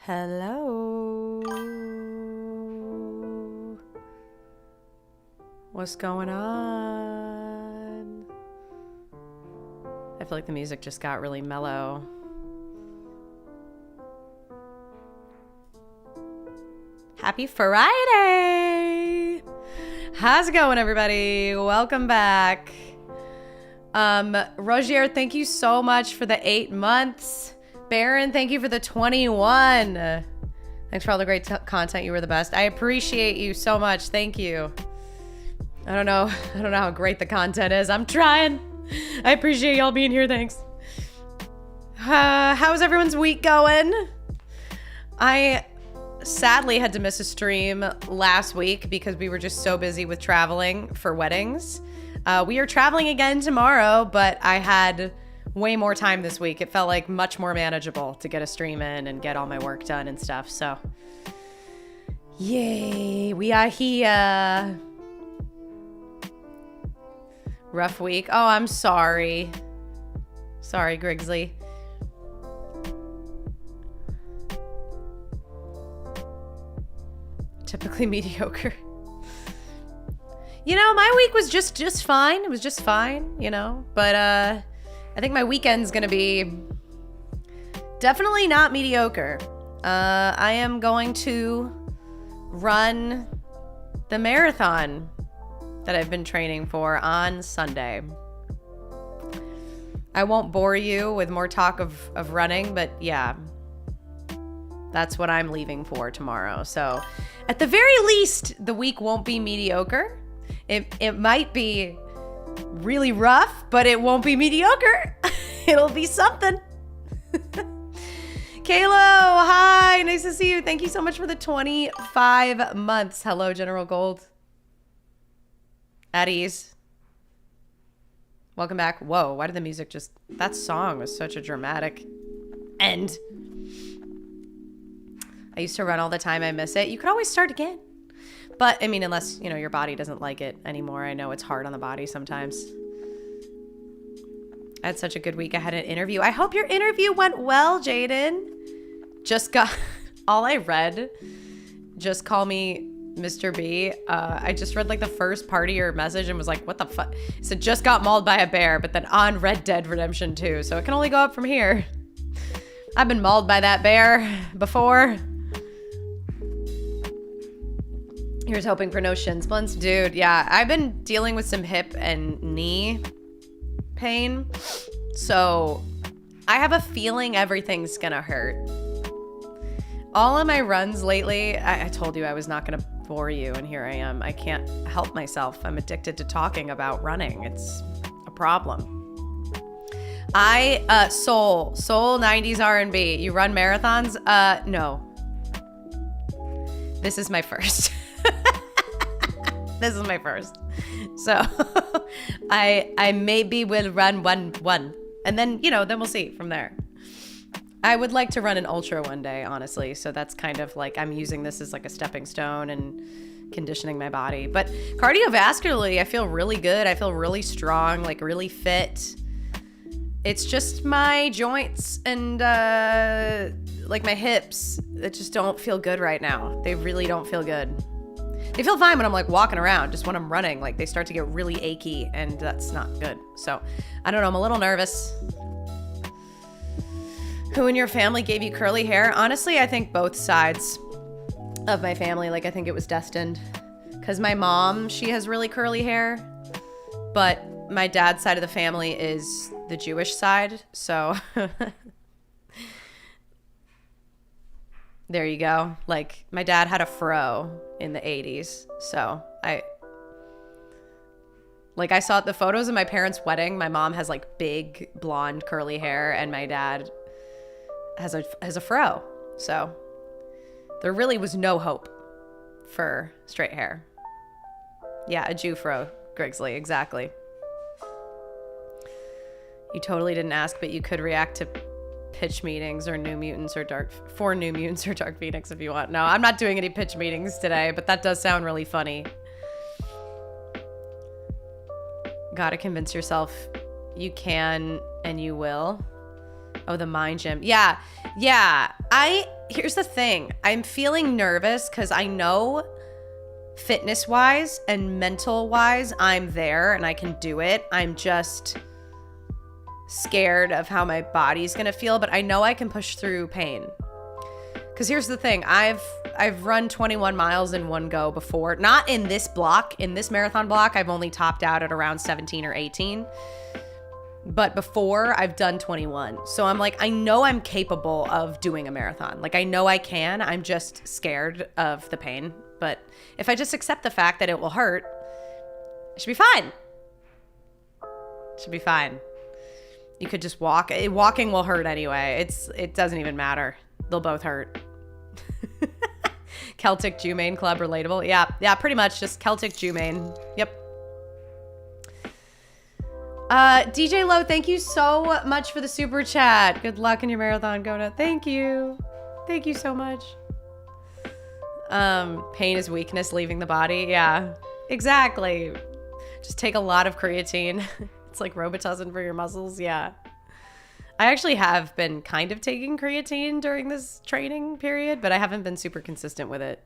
Hello. What's going on? I feel like the music just got really mellow. Happy Friday! How's it going, everybody? Welcome back. Rogier, thank you so much for the 8 months. Baron, thank you for the 21. Thanks for all the great content. You were the best. I appreciate you so much. Thank you. I don't know how great the content is. I'm trying. I appreciate y'all being here. Thanks. How's everyone's week going? I sadly had to miss a stream last week because we were just so busy with traveling for weddings. We are traveling again tomorrow, but I had way more time this week. It felt like much more manageable to get a stream in and get all my work done and stuff. So, yay, we are here. Rough week. Oh, I'm sorry. Sorry, Grigsley. Typically mediocre. You know, my week was just fine. It was just fine, you know, but I think my weekend's gonna be definitely not mediocre. I am going to run the marathon that I've been training for on Sunday. I won't bore you with more talk of running, but yeah, that's what I'm leaving for tomorrow. So at the very least, the week won't be mediocre. It might be really rough, but it won't be mediocre. It'll be something. Kalo, hi, nice to see you. Thank you so much for the 25 months. Hello, General Gold. At ease. Welcome back. Whoa, why did the music just... That song was such a dramatic end. I used to run all the time. I miss it. You could always start again. But, I mean, unless, you know, your body doesn't like it anymore. I know it's hard on the body sometimes. I had such a good week. I had an interview. I hope your interview went well, Jaden. Just got... All I read, just call me Mr. B. I just read, like, the first part of your message and was like, what the fuck? It said, just got mauled by a bear, but then on Red Dead Redemption 2. So it can only go up from here. I've been mauled by that bear before. Here's hoping for no shin splints. Dude, yeah. I've been dealing with some hip and knee pain. So I have a feeling everything's gonna hurt. All of my runs lately, I told you I was not gonna bore you, and here I am. I can't help myself. I'm addicted to talking about running. It's a problem. Soul 90s R&B. You run marathons? No. This is my first. This is my first. So I maybe will run one. And then, you know, then we'll see from there. I would like to run an ultra one day, honestly. So that's kind of like I'm using this as like a stepping stone and conditioning my body. But cardiovascularly, I feel really good. I feel really strong, like really fit. It's just my joints and like my hips that just don't feel good right now. They really don't feel good. They feel fine when I'm like walking around. Just when I'm running, like they start to get really achy, and that's not good. So I don't know. I'm a little nervous. Who in your family gave you curly hair? Honestly, I think both sides of my family. Like I think it was destined. Because my mom, she has really curly hair. But my dad's side of the family is the Jewish side. So there you go. Like my dad had a fro in the 80s. So I saw the photos of my parents' wedding. My mom has like big blonde curly hair, and my dad has a fro. So there really was no hope for straight hair. Yeah, a Jew fro, Grigsley, exactly. You totally didn't ask, but you could react to pitch meetings or New Mutants or Dark Phoenix if you want. No, I'm not doing any pitch meetings today, but that does sound really funny. Gotta convince yourself you can and you will. Oh, the mind gym. Yeah. Here's the thing. I'm feeling nervous because I know fitness wise and mental wise, I'm there and I can do it. I'm just scared of how my body's gonna feel, but I know I can push through pain. Because here's the thing. I've run 21 miles in one go before. Not in this block. In this marathon block, I've only topped out at around 17 or 18. But before, I've done 21. So I'm like, I know I'm capable of doing a marathon. Like, I know I can. I'm just scared of the pain. But if I just accept the fact that it will hurt, it should be fine. It should be fine. You could just walk. Walking will hurt anyway. It doesn't even matter. They'll both hurt. Celtic Jew-Main Club relatable. Yeah, pretty much just Celtic Jew-Main. Yep. DJ Low, thank you so much for the super chat. Good luck in your marathon, Gona. Thank you. Thank you so much. Pain is weakness leaving the body. Yeah, exactly. Just take a lot of creatine. It's like Robitussin for your muscles. Yeah. I actually have been kind of taking creatine during this training period, but I haven't been super consistent with it.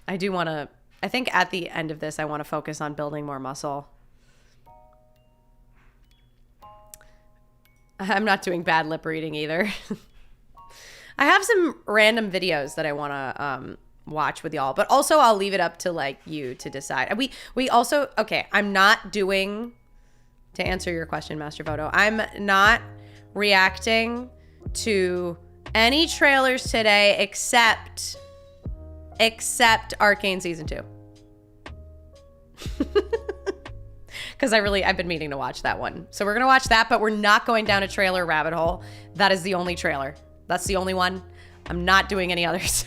I think at the end of this, I want to focus on building more muscle. I'm not doing bad lip reading either. I have some random videos that I want to watch with y'all, but also I'll leave it up to like you to decide. We also, okay, I'm not doing, to answer your question, Master Photo, I'm not reacting to any trailers today except Arcane Season 2. Because I've been meaning to watch that one. So we're going to watch that, but we're not going down a trailer rabbit hole. That is the only trailer. That's the only one. I'm not doing any others.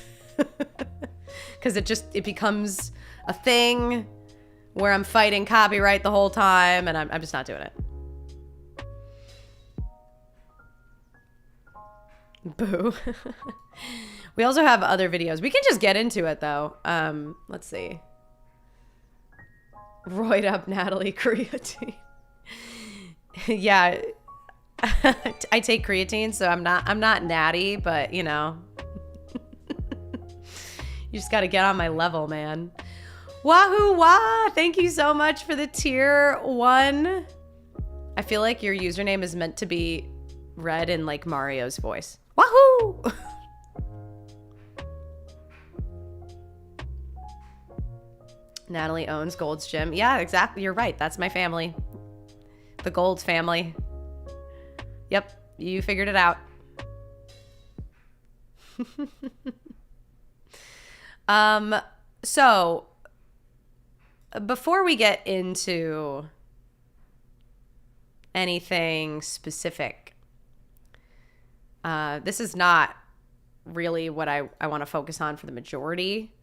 Because it becomes a thing where I'm fighting copyright the whole time, and I'm just not doing it. Boo. We also have other videos. We can just get into it, though. Let's see. Roid up Natalie creatine. Yeah. I take creatine, so I'm not natty, but you know. You just got to get on my level, man. Wahoo wah! Thank you so much for the tier 1. I feel like your username is meant to be read in like Mario's voice. Wahoo! Natalie owns Gold's Gym. Yeah, exactly. You're right. That's my family. The Gold family. Yep. You figured it out. So before we get into anything specific, this is not really what I want to focus on for the majority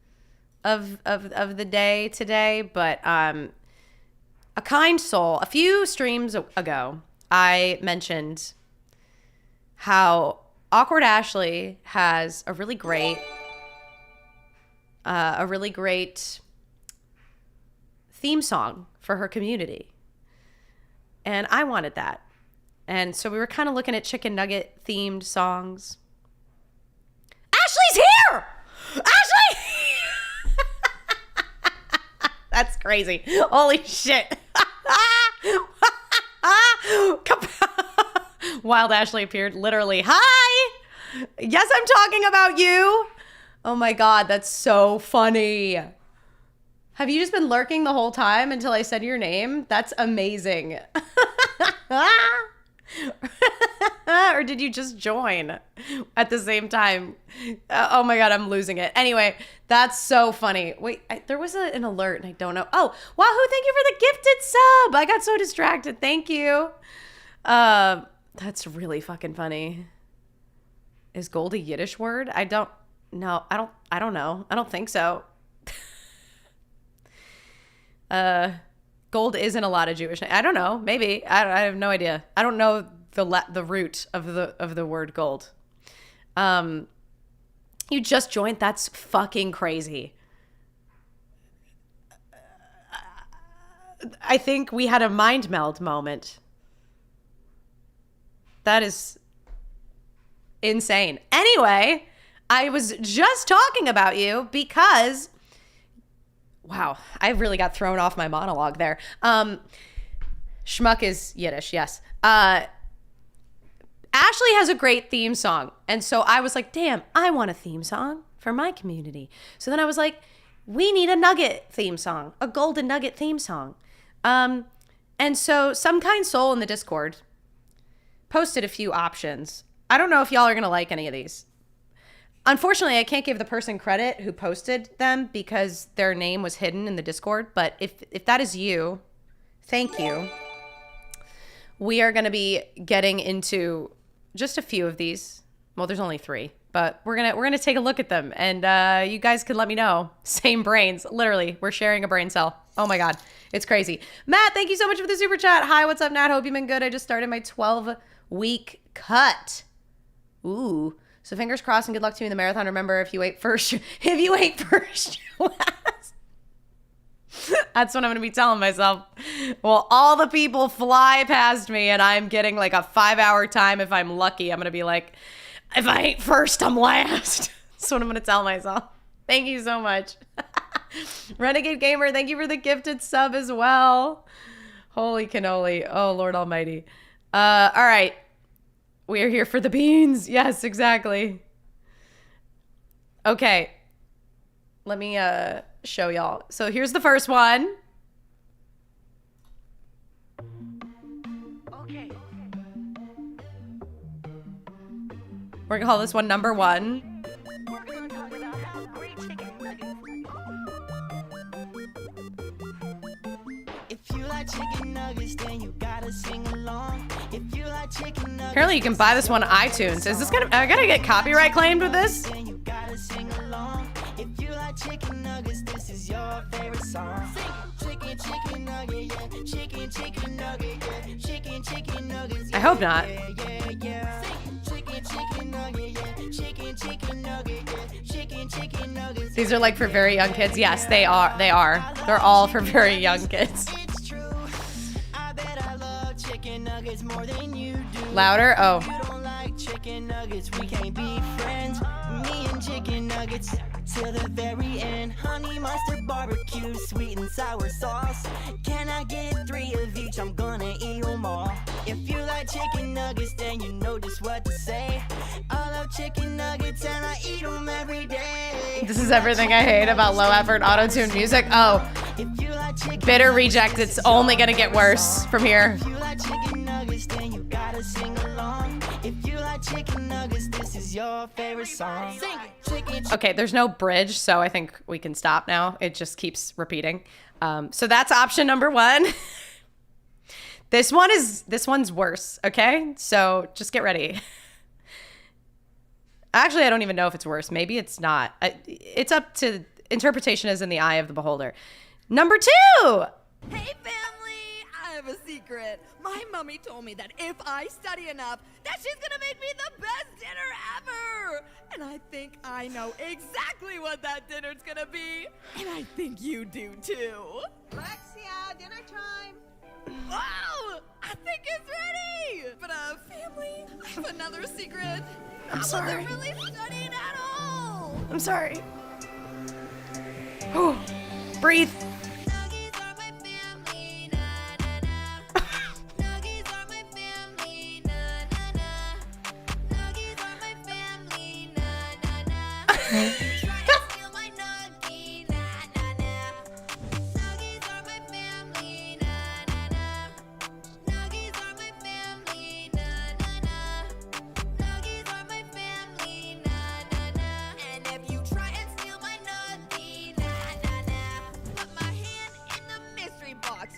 of the day today, but a kind soul. A few streams ago, I mentioned how Awkward Ashley has a really great theme song for her community, and I wanted that. And so we were kind of looking at chicken nugget themed songs. Ashley's here! Ashley! That's crazy. Holy shit. Wild Ashley appeared literally. Hi! Yes, I'm talking about you. Oh my God, that's so funny. Have you just been lurking the whole time until I said your name? That's amazing. Or did you just join at the same time? Oh my God, I'm losing it. Anyway, that's so funny. Wait, there was an alert and I don't know. Oh, Wahoo, thank you for the gifted sub. I got so distracted. Thank you. That's really fucking funny. Is gold a Yiddish word? I don't know. I don't know. I don't think so. Gold isn't a lot of Jewish. I don't know. Maybe. I have no idea. I don't know the root of the word gold. You just joined. That's fucking crazy. I think we had a mind meld moment. That is insane. Anyway, I was just talking about you because, wow, I really got thrown off my monologue there. Schmuck is Yiddish, yes. Ashley has a great theme song. And so I was like, damn, I want a theme song for my community. So then I was like, we need a nugget theme song, a golden nugget theme song. And so Some Kind Soul in the Discord posted a few options. I don't know if y'all are going to like any of these. Unfortunately, I can't give the person credit who posted them because their name was hidden in the Discord. But if that is you, thank you. We are going to be getting into just a few of these. Well, there's only 3, but we're gonna take a look at them, and you guys can let me know. Same brains, literally. We're sharing a brain cell. Oh my God, it's crazy. Matt, thank you so much for the super chat. Hi, what's up, Nat? Hope you've been good. I just started my 12-week cut. Ooh. So fingers crossed and good luck to you in the marathon. Remember, if you ate first, you last. That's what I'm going to be telling myself. Well, all the people fly past me and I'm getting like a 5-hour time. If I'm lucky, I'm going to be like, if I ain't first, I'm last. That's what I'm going to tell myself. Thank you so much. Renegade Gamer, thank you for the gifted sub as well. Holy cannoli. Oh, Lord Almighty. All right. We are here for the beans. Yes, exactly. Okay. Let me show y'all. So here's the first one. Okay. We're gonna call this one number 1. We're gonna talk about how great chicken nuggets. If you like chicken nuggets, then you gotta sing along. If you like chicken nuggets, apparently you can buy this one on iTunes. Is this I gotta get copyright claimed with this? Then you gotta sing along. If you like chicken nuggets, this is your favorite song. Chicken, chicken nugget, yeah. Chicken nugget, yeah. Chicken nuggets. I hope not. Yeah. Chicken nugget, yeah. Chicken nugget, yeah. Chicken nuggets. These are like for very young kids. Yes, they are. They're all for very young kids. It's true. I bet I love chicken nuggets more than you do. Louder? Oh. You don't like chicken nuggets, we can't be friends. Me and chicken nuggets till the very end. Honey mustard barbecue, sweet and sour sauce. Can I get 3 of each? I'm gonna eat them all. If you like chicken nuggets, then you know just what to say. I love chicken nuggets and I eat them every day. This is everything I hate about low effort auto-tuned music. Oh, bitter reject. It's only gonna get worse from here. If you like chicken nuggets, then you gotta sing along. If you like chicken nuggets, this is your favorite song. Okay, there's no bridge, so I think we can stop now. It just keeps repeating. So that's option number 1. This one's worse, okay? So just get ready. Actually, I don't even know if it's worse. Maybe it's not. It's up to interpretation is in the eye of the beholder. Number 2. Hey family, I have a secret. My mommy told me that if I study enough, that she's gonna make me the best dinner ever. And I think I know exactly what that dinner's gonna be. And I think you do too. Alexia, dinner time. Wow, I think it's ready. But family, I have another secret. I'm sorry. I wasn't really studying at all. I'm sorry. Whew. Breathe.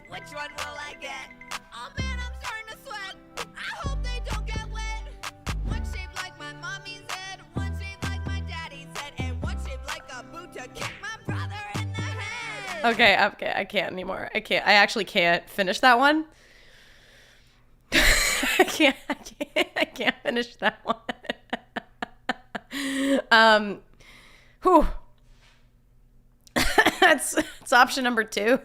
Which one will I get? Oh man, I'm starting to sweat. I hope they don't get wet. One shaped like my mommy's head, one shaped like my daddy's head, and one shaped like a boot to kick my brother in the head. Okay, I can't anymore. I actually can't finish that one. I can't finish that one. Whew. It's option number 2.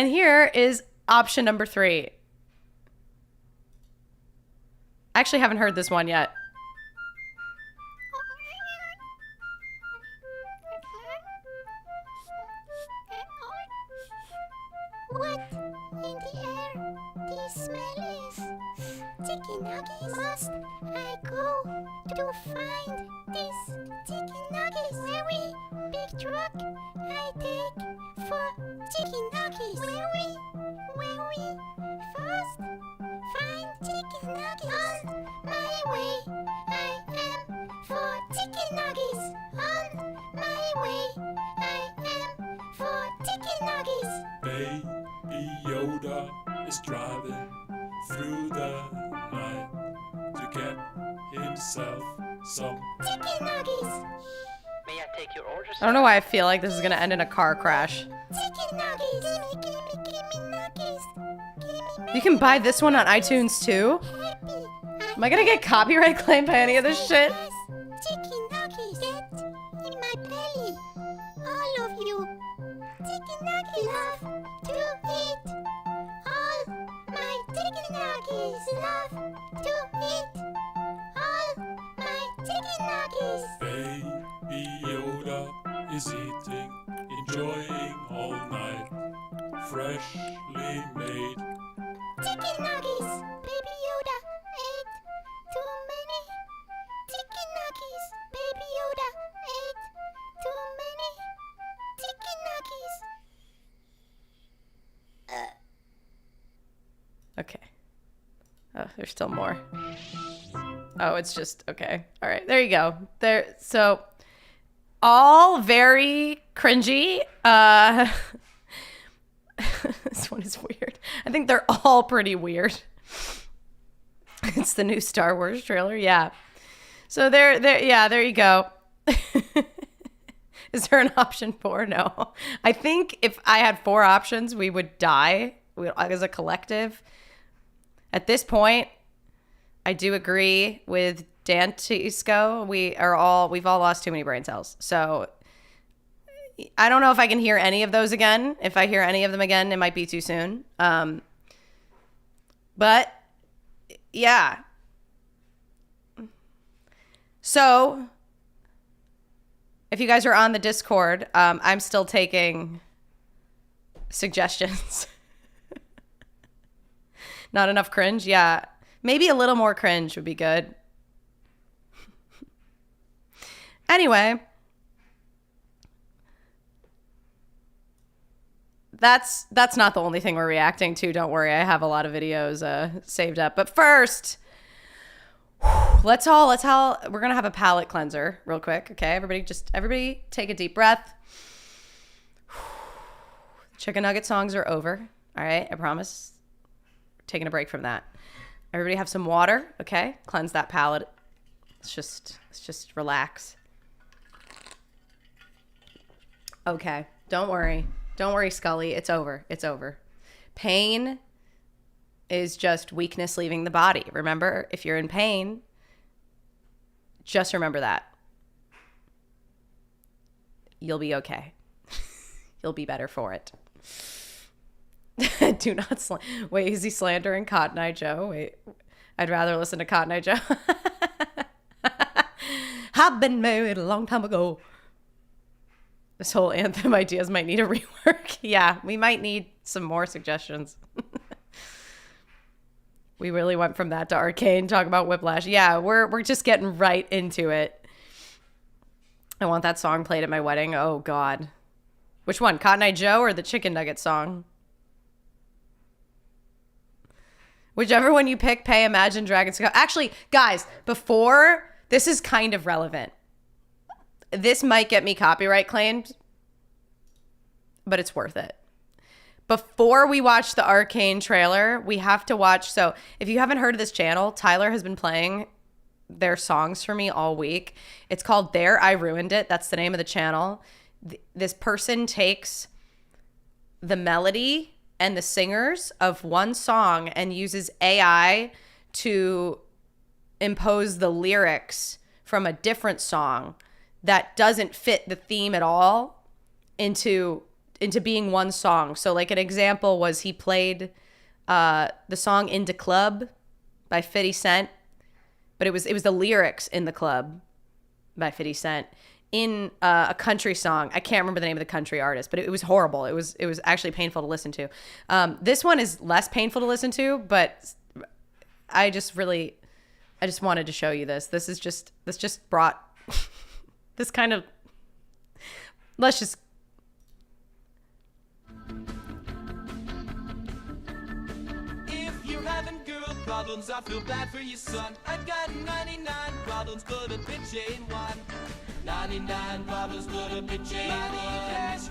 And here is option number 3. I actually haven't heard this one yet. What in the air this smell is? Chicken nuggets. Must I go to find this chicken nuggets? Very big truck I take for chicken nuggets. Very fast find chicken nuggets. On my way I am for chicken nuggets. On my way I am for chicken nuggets. Baby Yoda is driving through the night to get himself some. Chicken nuggets. May I take your order, I don't know why I feel like this is gonna end in a car crash. Chicken nuggets. Gimme nuggets. Gimme You can buy this one on iTunes too? happy. Am I gonna get copyright claimed by any of this shit? Chicken nuggets. Get in my belly. All of you. Chicken nuggets. Love to eat. All my chicken nuggets. Love to eat. All my chicken nuggets. Baby Yoda is eating, enjoying all night, freshly made. Chicken nuggets. Baby Yoda ate too many chicken nuggets. Baby Yoda ate too many chicken nuggets. Okay. Oh, there's still more. Oh, it's just okay. All right, there you go. There. So, all very cringy. This one is weird. I think they're all pretty weird. It's the new Star Wars trailer. Yeah. So there. Yeah, there you go. Is there an option 4? No. I think if I had 4 options, we would die as a collective. At this point, I do agree with Dan Tisco. We've all lost too many brain cells. So I don't know if I can hear any of those again. If I hear any of them again, it might be too soon. But yeah. So if you guys are on the Discord, I'm still taking suggestions. Not enough cringe? Yeah. Maybe a little more cringe would be good. Anyway. That's not the only thing we're reacting to. Don't worry. I have a lot of videos saved up. But first, we're going to have a palate cleanser real quick. Okay. Everybody take a deep breath. Chicken nugget songs are over. All right. I promise. Taking a break from that. Everybody have some water, okay? Cleanse that palate. Let's just relax. Okay, don't worry. Don't worry, Scully. It's over. It's over. Pain is just weakness leaving the body. Remember, if you're in pain, just remember that. You'll be okay. You'll be better for it. Do not wait, is he slandering Cotton Eye Joe? Wait, I'd rather listen to Cotton Eye Joe. I've been married a long time ago. This whole anthem ideas might need a rework. Yeah, we might need some more suggestions. We really went from that to Arcane, talk about Whiplash. Yeah, we're just getting right into it. I want that song played at my wedding. Oh God. Which one? Cotton Eye Joe or the Chicken Nugget song? Whichever one you pick, pay, Imagine Dragons go. Actually, guys, before, this is kind of relevant. This might get me copyright claimed, but it's worth it. Before we watch the Arcane trailer, we have to watch. So if you haven't heard of this channel, Tyler has been playing their songs for me all week. It's called There I Ruined It. That's the name of the channel. This person takes the melody and the singers of one song and uses AI to impose the lyrics from a different song that doesn't fit the theme at all into into being one song. So like an example was he played the song Into Club by 50 Cent, but it was the lyrics in the club by 50 Cent in a country song. I can't remember the name of the country artist, but it was horrible. It was actually painful to listen to. This one is less painful to listen to, but I just wanted to show you this. This just brought this kind of, let's just. If you're having girl problems, I feel bad for you, son. I got 99 problems, but a bitch ain't one. 99 problems, but a bitch ain't one.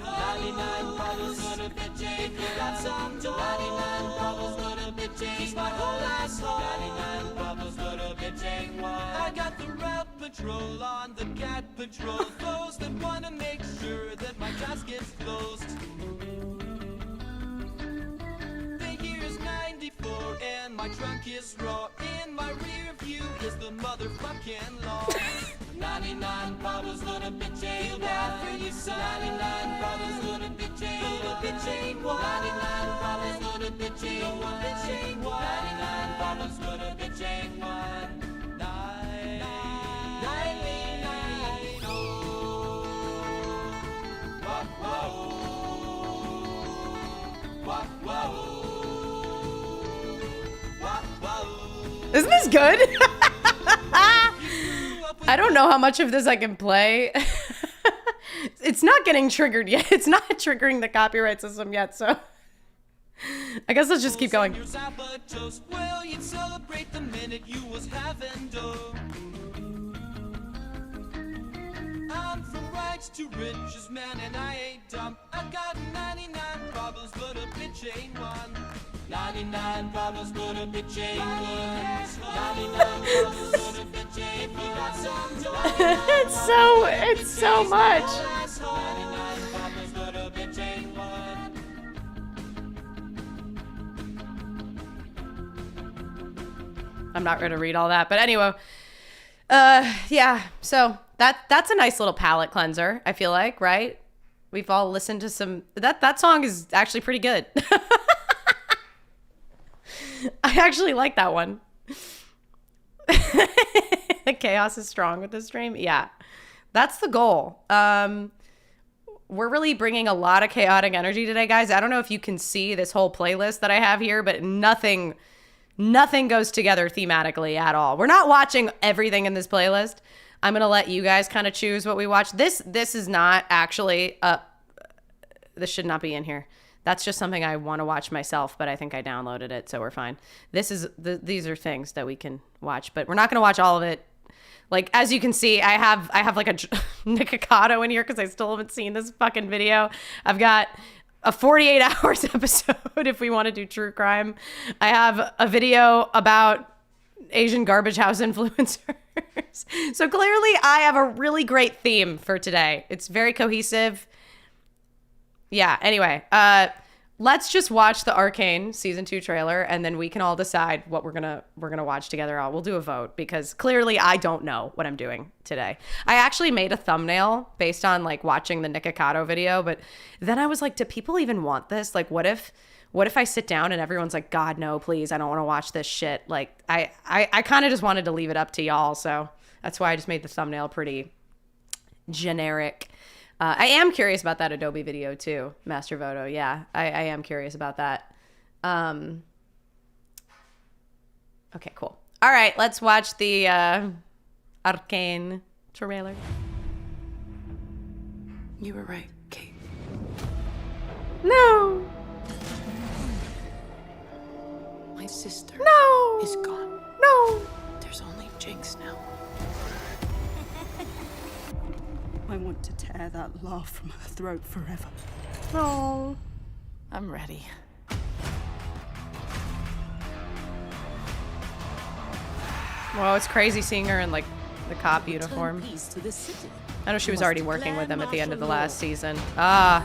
99 problems, but a bitch ain't one. Got some joy. 99 problems, but a bitch ain't one. He's my whole asshole. 99 problems, but a bitch ain't one. I got the route patrol on the cat patrol. Those that wanna make sure that my gas gets closed. The year is 94 and my trunk is raw. In my rear view is the motherfucking law. 99 problems, but a bitch ain't one. Bad for you, son. 99 problems, but a bitch ain't one. But a bitch ain't one. 99 problems, but a bitch ain't one. Bitch ain't one. 99 problems, but a bitch ain't one. 99. Oh. Whoa, whoa. Whoa, whoa. Isn't this good? I don't know how much of this I can play. It's not getting triggered yet. It's not triggering the copyright system yet, so I guess let's just keep going. Well, you'd celebrate the minute you was having dough. I'm from rags to riches, man, and I ain't dumb. I got 99 problems, but a bitch ain't one. 99 problems, but a bitch ain't one. 99 problems, but a bitch ain't one. Got some joy. It's so much. 99 problems, but a bitch ain't one. I'm not going to read all that, but anyway, yeah. So that's a nice little palate cleanser. I feel like, right? We've all listened to some. That song is actually pretty good. I actually like that one. Chaos is strong with this stream. Yeah, that's the goal. We're really bringing a lot of chaotic energy today, guys. I don't know if you can see this whole playlist that I have here, but nothing goes together thematically at all. We're not watching everything in this playlist. I'm going to let you guys kind of choose what we watch. This is not actually this should not be in here. That's just something I want to watch myself, but I think I downloaded it, so we're fine. These are things that we can watch, but we're not going to watch all of it. Like, as you can see, I have like a Nikocado in here because I still haven't seen this fucking video. I've got a 48 hours episode if we want to do true crime. I have a video about Asian garbage house influencers. So clearly I have a really great theme for today. It's very cohesive. Yeah, anyway, let's just watch the Arcane season 2 trailer and then we can all decide what we're gonna watch together. We'll do a vote because clearly I don't know what I'm doing today. I actually made a thumbnail based on like watching the Nikocado video, but then I was like, do people even want this? Like, what if I sit down and everyone's like, God, no, please, I don't want to watch this shit. Like, I kind of just wanted to leave it up to y'all, so that's why I just made the thumbnail pretty generic. I am curious about that Adobe video too, Master Voto. Yeah, I am curious about that. Okay, cool. All right, let's watch the Arcane trailer. You were right, Kate. No. My sister No. is gone. No. There's only Jinx now. I want to tear that laugh from her throat forever. No. I'm ready. Well, it's crazy seeing her in like the cop uniform. Peace to the city. I know she was already working with them at the end of the last season. Ah,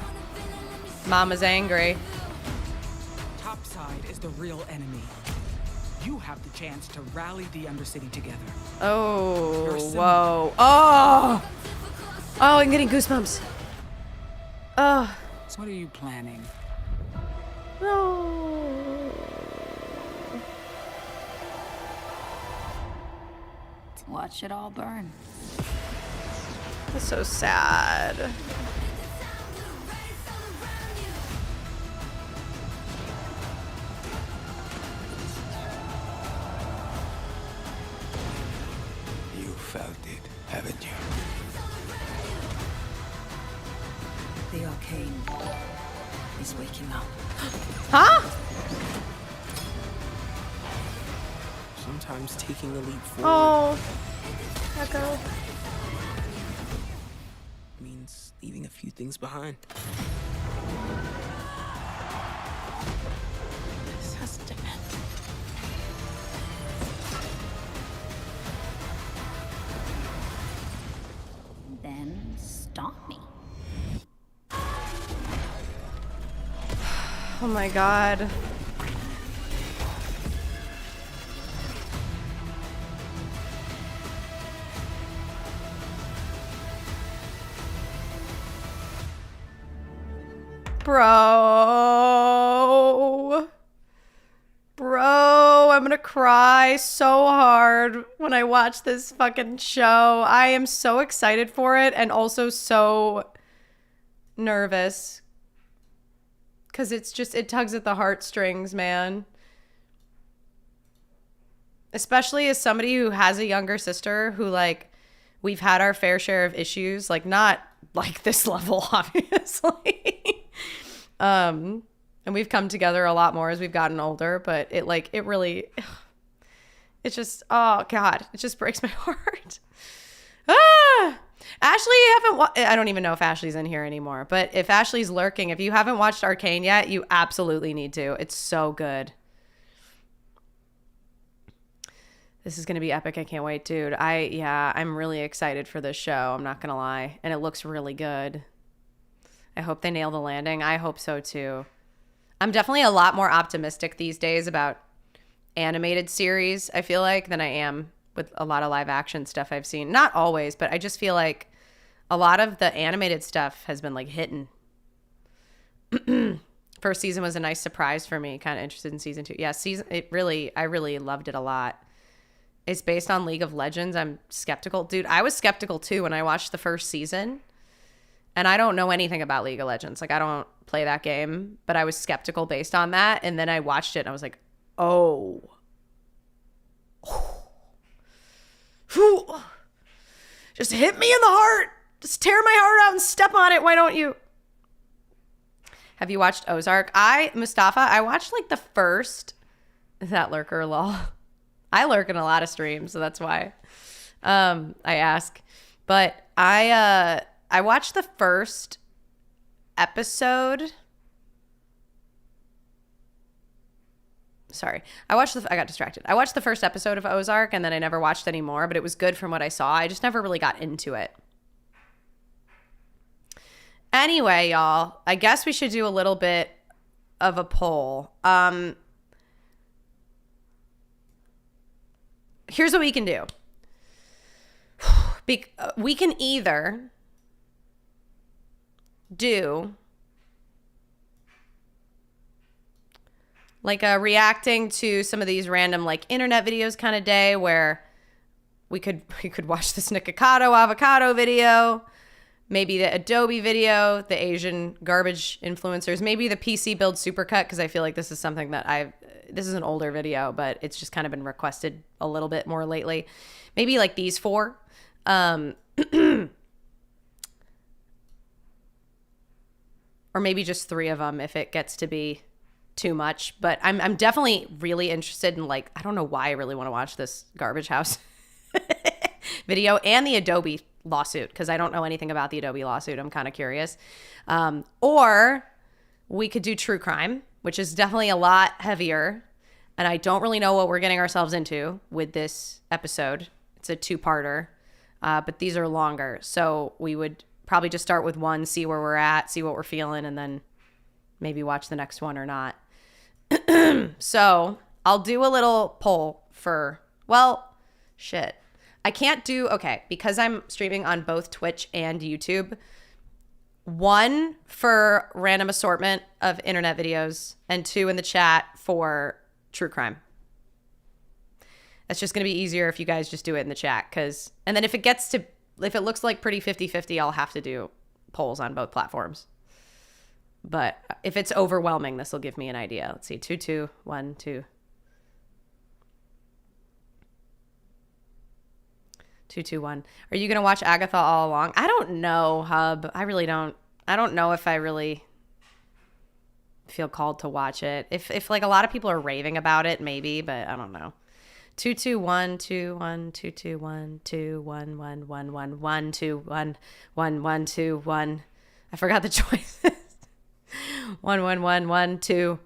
Mama's angry. Topside is the real enemy. You have the chance to rally the Undercity together. Oh, whoa. Oh, I'm getting goosebumps. Oh, So what are you planning? No. Watch it all burn. That's so sad. You felt it, haven't you? The Arcane is waking up. Huh? Sometimes taking the leap forward Oh. Echo. means leaving a few things behind. This has to end. Then stop me. Oh my god. Bro, I'm gonna cry so hard when I watch this fucking show. I am so excited for it and also so nervous. Because it's just, it tugs at the heartstrings, man. Especially as somebody who has a younger sister who, like, we've had our fair share of issues. Like, not like this level, obviously. And we've come together a lot more as we've gotten older. But it, like, it really, it's just, oh, God. It just breaks my heart. Ah! Ashley, I don't even know if Ashley's in here anymore, but if Ashley's lurking, if you haven't watched Arcane yet, you absolutely need to. It's so good. This is going to be epic. I can't wait, dude. I'm really excited for this show. I'm not going to lie. And it looks really good. I hope they nail the landing. I hope so too. I'm definitely a lot more optimistic these days about animated series, I feel like, than I am with a lot of live action stuff I've seen. Not always, but I just feel like a lot of the animated stuff has been like hitting. First season was a nice surprise for me. Kind of interested in season 2. Yeah, I really loved it a lot. It's based on League of Legends. I'm skeptical. Dude, I was skeptical too when I watched the first season. And I don't know anything about League of Legends. Like, I don't play that game, but I was skeptical based on that. And then I watched it and I was like, oh. Whew. Just hit me in the heart. Just tear my heart out and step on it. Why don't you? Have you watched Ozark? Mustafa, I watched like the first. Is that lurker lol? I lurk in a lot of streams, so that's why I ask. But I watched the first episode. Sorry. I got distracted. I watched the first episode of Ozark and then I never watched any more, but it was good from what I saw. I just never really got into it. Anyway, y'all, I guess we should do a little bit of a poll. Here's what we can do. We can either do like a reacting to some of these random like internet videos kind of day where we could watch this Nikocado Avocado video, maybe the Adobe video, the Asian garbage influencers, maybe the PC build supercut, because I feel like this is something that this is an older video, but it's just kind of been requested a little bit more lately. Maybe like these 4. Or maybe just 3 of them if it gets to be too much. But I'm definitely really interested in, like, I don't know why I really want to watch this Garbage House video and the Adobe lawsuit, because I don't know anything about the Adobe lawsuit. I'm kind of curious. Or we could do true crime, which is definitely a lot heavier. And I don't really know what we're getting ourselves into with this episode. It's a 2-parter, but these are longer. So we would probably just start with one, see where we're at, see what we're feeling, and then maybe watch the next one or not. So I'll do a little poll for, well, shit. I can't do, okay, because I'm streaming on both Twitch and YouTube, 1 for random assortment of internet videos and 2 in the chat for true crime. That's just going to be easier if you guys just do it in the chat. And then if it looks like pretty 50-50, I'll have to do polls on both platforms. But if it's overwhelming, this will give me an idea. Let's see, 2, 2, 1, 2. 2, 2, 1. Are you going to watch Agatha all along? I don't know, Hub. I really don't. I don't know if I really feel called to watch it. If like a lot of people are raving about it, maybe, but I don't know. 2, 2, 1, 2, 1, 2, 2, 1, 2, 1, 1, 1, 1, 1, 2, 1, 1, 1, 2, 1. I forgot the choices. 1, 1, 1, 1, 2.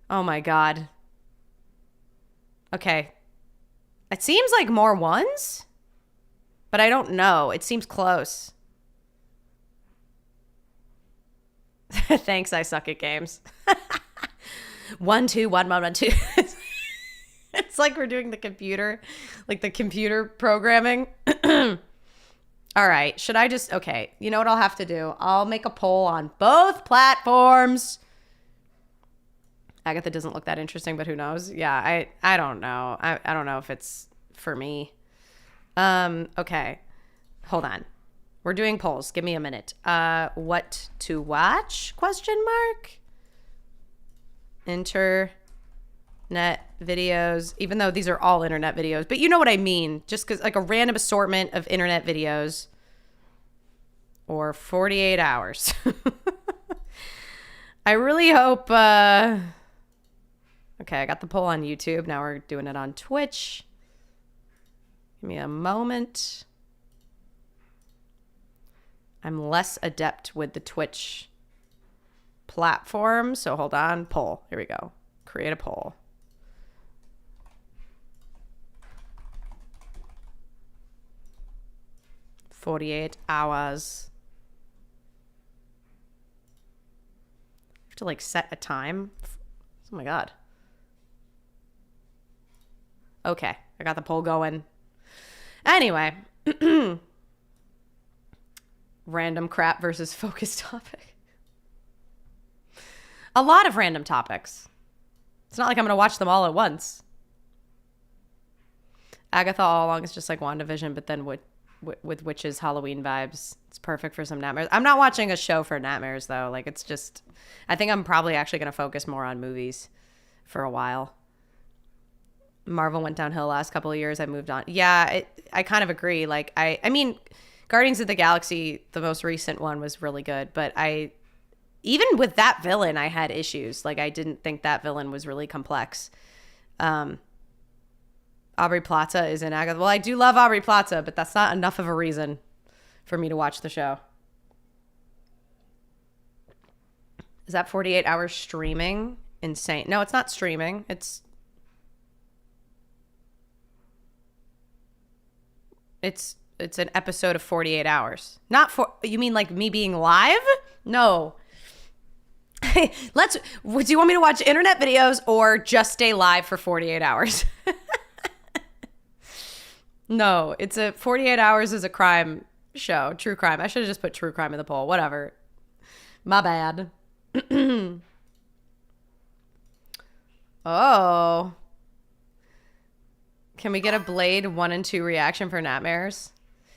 Oh my God. Okay. It seems like more ones, but I don't know. It seems close. Thanks, I suck at games. 1, 2, 1, 1, 1, 2. It's like we're doing the computer programming. All right. Should I just, okay. You know what I'll have to do? I'll make a poll on both platforms. Agatha doesn't look that interesting, but who knows? Yeah, I don't know. I don't know if it's for me. Okay. Hold on. We're doing polls. Give me a minute. What to watch? Question mark. Internet videos, even though these are all internet videos, but you know what I mean. Just because like a random assortment of internet videos or 48 hours. I really hope, okay, I got the poll on YouTube. Now we're doing it on Twitch. Give me a moment. I'm less adept with the Twitch platform, so hold on. Poll. Here we go. Create a poll. "48 hours." I have to like set a time. Oh my God. Okay, I got the poll going. Anyway. Random crap versus focused topic. A lot of random topics. It's not like I'm going to watch them all at once. Agatha all along is just like WandaVision, but then with witches, Halloween vibes. It's perfect for some nightmares. I'm not watching a show for nightmares, though. Like, it's just... I think I'm probably actually going to focus more on movies for a while. Marvel went downhill last couple of years. I moved on. Yeah, I kind of agree. Like, I mean... Guardians of the Galaxy, the most recent one, was really good, but even with that villain, I had issues. Like, I didn't think that villain was really complex. Aubrey Plaza is in Agatha. Well, I do love Aubrey Plaza, but that's not enough of a reason for me to watch the show. Is that 48 hours streaming? Insane. No, it's not streaming. It's an episode of 48 hours. Not for, you mean like me being live? No. Do you want me to watch internet videos or just stay live for 48 hours? No, 48 hours is a crime show. True crime. I should have just put true crime in the poll. Whatever. My bad. Oh. Can we get a Blade 1 and 2 reaction for Nightmares?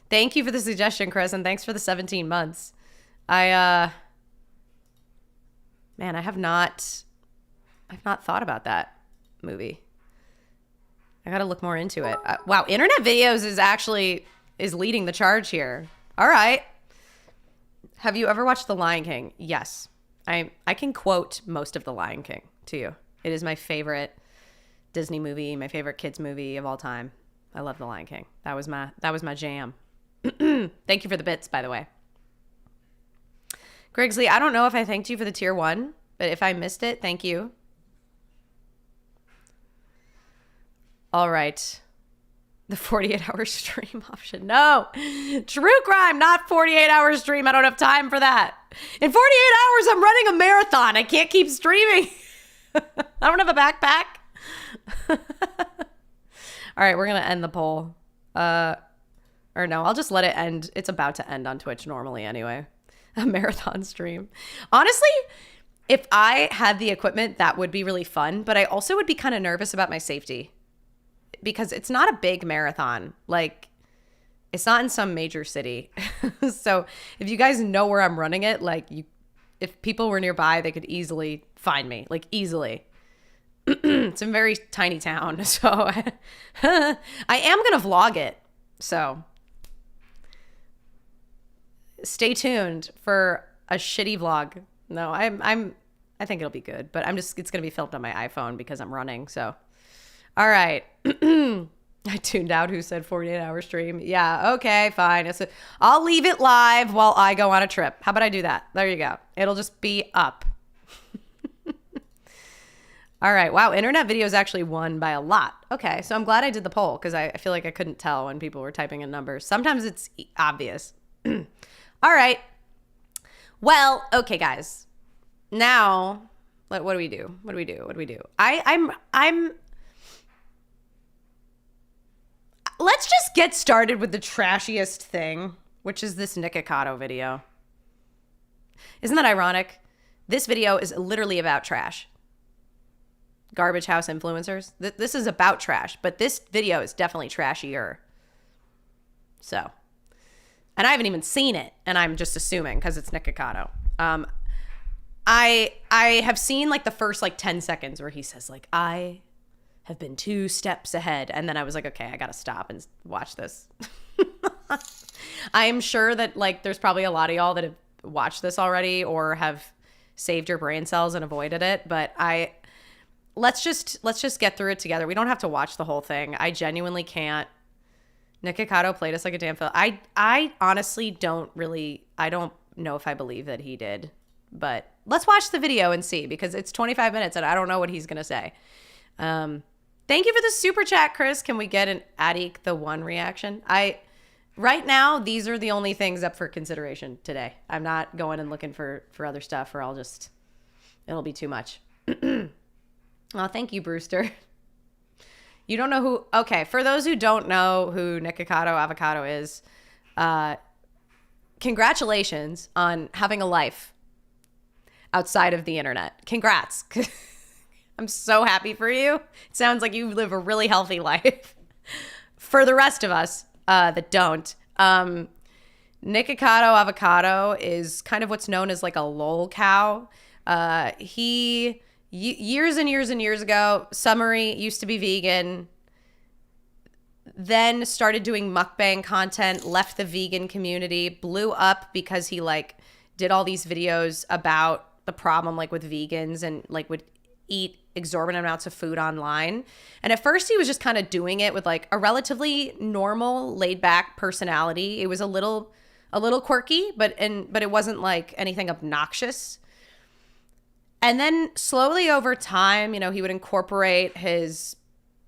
Thank you for the suggestion, Chris, and thanks for the 17 months. Man, I've not thought about that movie. I gotta look more into it. Wow, internet videos is leading the charge here. All right. Have you ever watched The Lion King? Yes. I can quote most of The Lion King to you. It is my favorite Disney movie, my favorite kids movie of all time. I love The Lion King. That was my jam. Thank you for the bits, by the way. Grigsley, I don't know if I thanked you for the tier 1, but if I missed it, thank you. All right. The 48-hour stream option. No. True crime, not 48-hour stream. I don't have time for that. In 48 hours, I'm running a marathon. I can't keep streaming. I don't have a backpack. All right, we're going to end the poll. Or no, I'll just let it end. It's about to end on Twitch normally anyway. a marathon stream. Honestly, if I had the equipment, that would be really fun, but I also would be kind of nervous about my safety because it's not a big marathon. Like, it's not in some major city. So if you guys know where I'm running it, like, if people were nearby, they could easily find me, like, easily. It's a very tiny town, so I am gonna vlog it. So stay tuned for a shitty vlog. No, I think it'll be good, but it's gonna be filmed on my iPhone because I'm running. So, all right. I tuned out who said 48-hour stream. Yeah, okay, fine. I'll leave it live while I go on a trip. How about I do that? There you go. It'll just be up. All right. Wow. Internet videos actually won by a lot. Okay. So I'm glad I did the poll because I feel like I couldn't tell when people were typing in numbers. Sometimes it's obvious. All right. Well, okay, guys. Now, what do we do? What do we do? I'm let's just get started with the trashiest thing, which is this Nikocado video. Isn't that ironic? This video is literally about trash. Garbage house influencers. This is about trash, but this video is definitely trashier. So, and I haven't even seen it, and I'm just assuming because it's Nikocado. I have seen like the first like 10 seconds where he says like, I have been 2 steps ahead, and then I was like, okay, I gotta stop and watch this. I'm sure that like there's probably a lot of y'all that have watched this already or have saved your brain cells and avoided it, but let's just get through it together. We don't have to watch the whole thing. I genuinely can't. Nikocado played us like a damn film. I honestly don't know if I believe that he did, but let's watch the video and see because it's 25 minutes and I don't know what he's gonna say. Thank you for the super chat, Chris. Can we get an Adik the One reaction? Right now, these are the only things up for consideration today. I'm not going and looking for other stuff or it'll be too much. Oh, thank you, Brewster. You don't know who... Okay, for those who don't know who Nikocado Avocado is, congratulations on having a life outside of the internet. Congrats. I'm so happy for you. It sounds like you live a really healthy life. For the rest of us that don't, Nikocado Avocado is kind of what's known as like a lol cow. Years and years and years ago, summary, used to be vegan, then started doing mukbang content, left the vegan community, blew up because he like did all these videos about the problem like with vegans and like would eat exorbitant amounts of food online. And at first he was just kind of doing it with like a relatively normal, laid back personality. It was a little quirky, but it wasn't like anything obnoxious. And then slowly over time, you know, he would incorporate his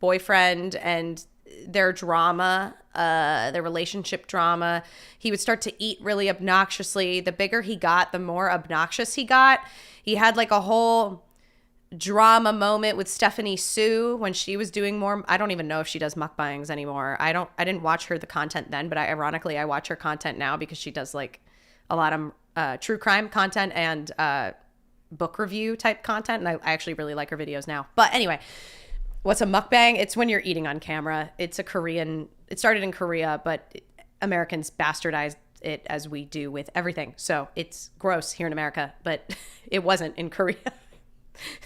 boyfriend and their drama, their relationship drama. He would start to eat really obnoxiously. The bigger he got, the more obnoxious he got. He had like a whole drama moment with Stephanie Sue when she was doing more. I don't even know if she does mukbangs anymore. I didn't watch her the content then, but ironically I watch her content now because she does like a lot of true crime content and book review type content, and I actually really like her videos now. But anyway, what's a mukbang? It's when you're eating on camera. It started in Korea, but Americans bastardized it as we do with everything. So it's gross here in America, but it wasn't in Korea.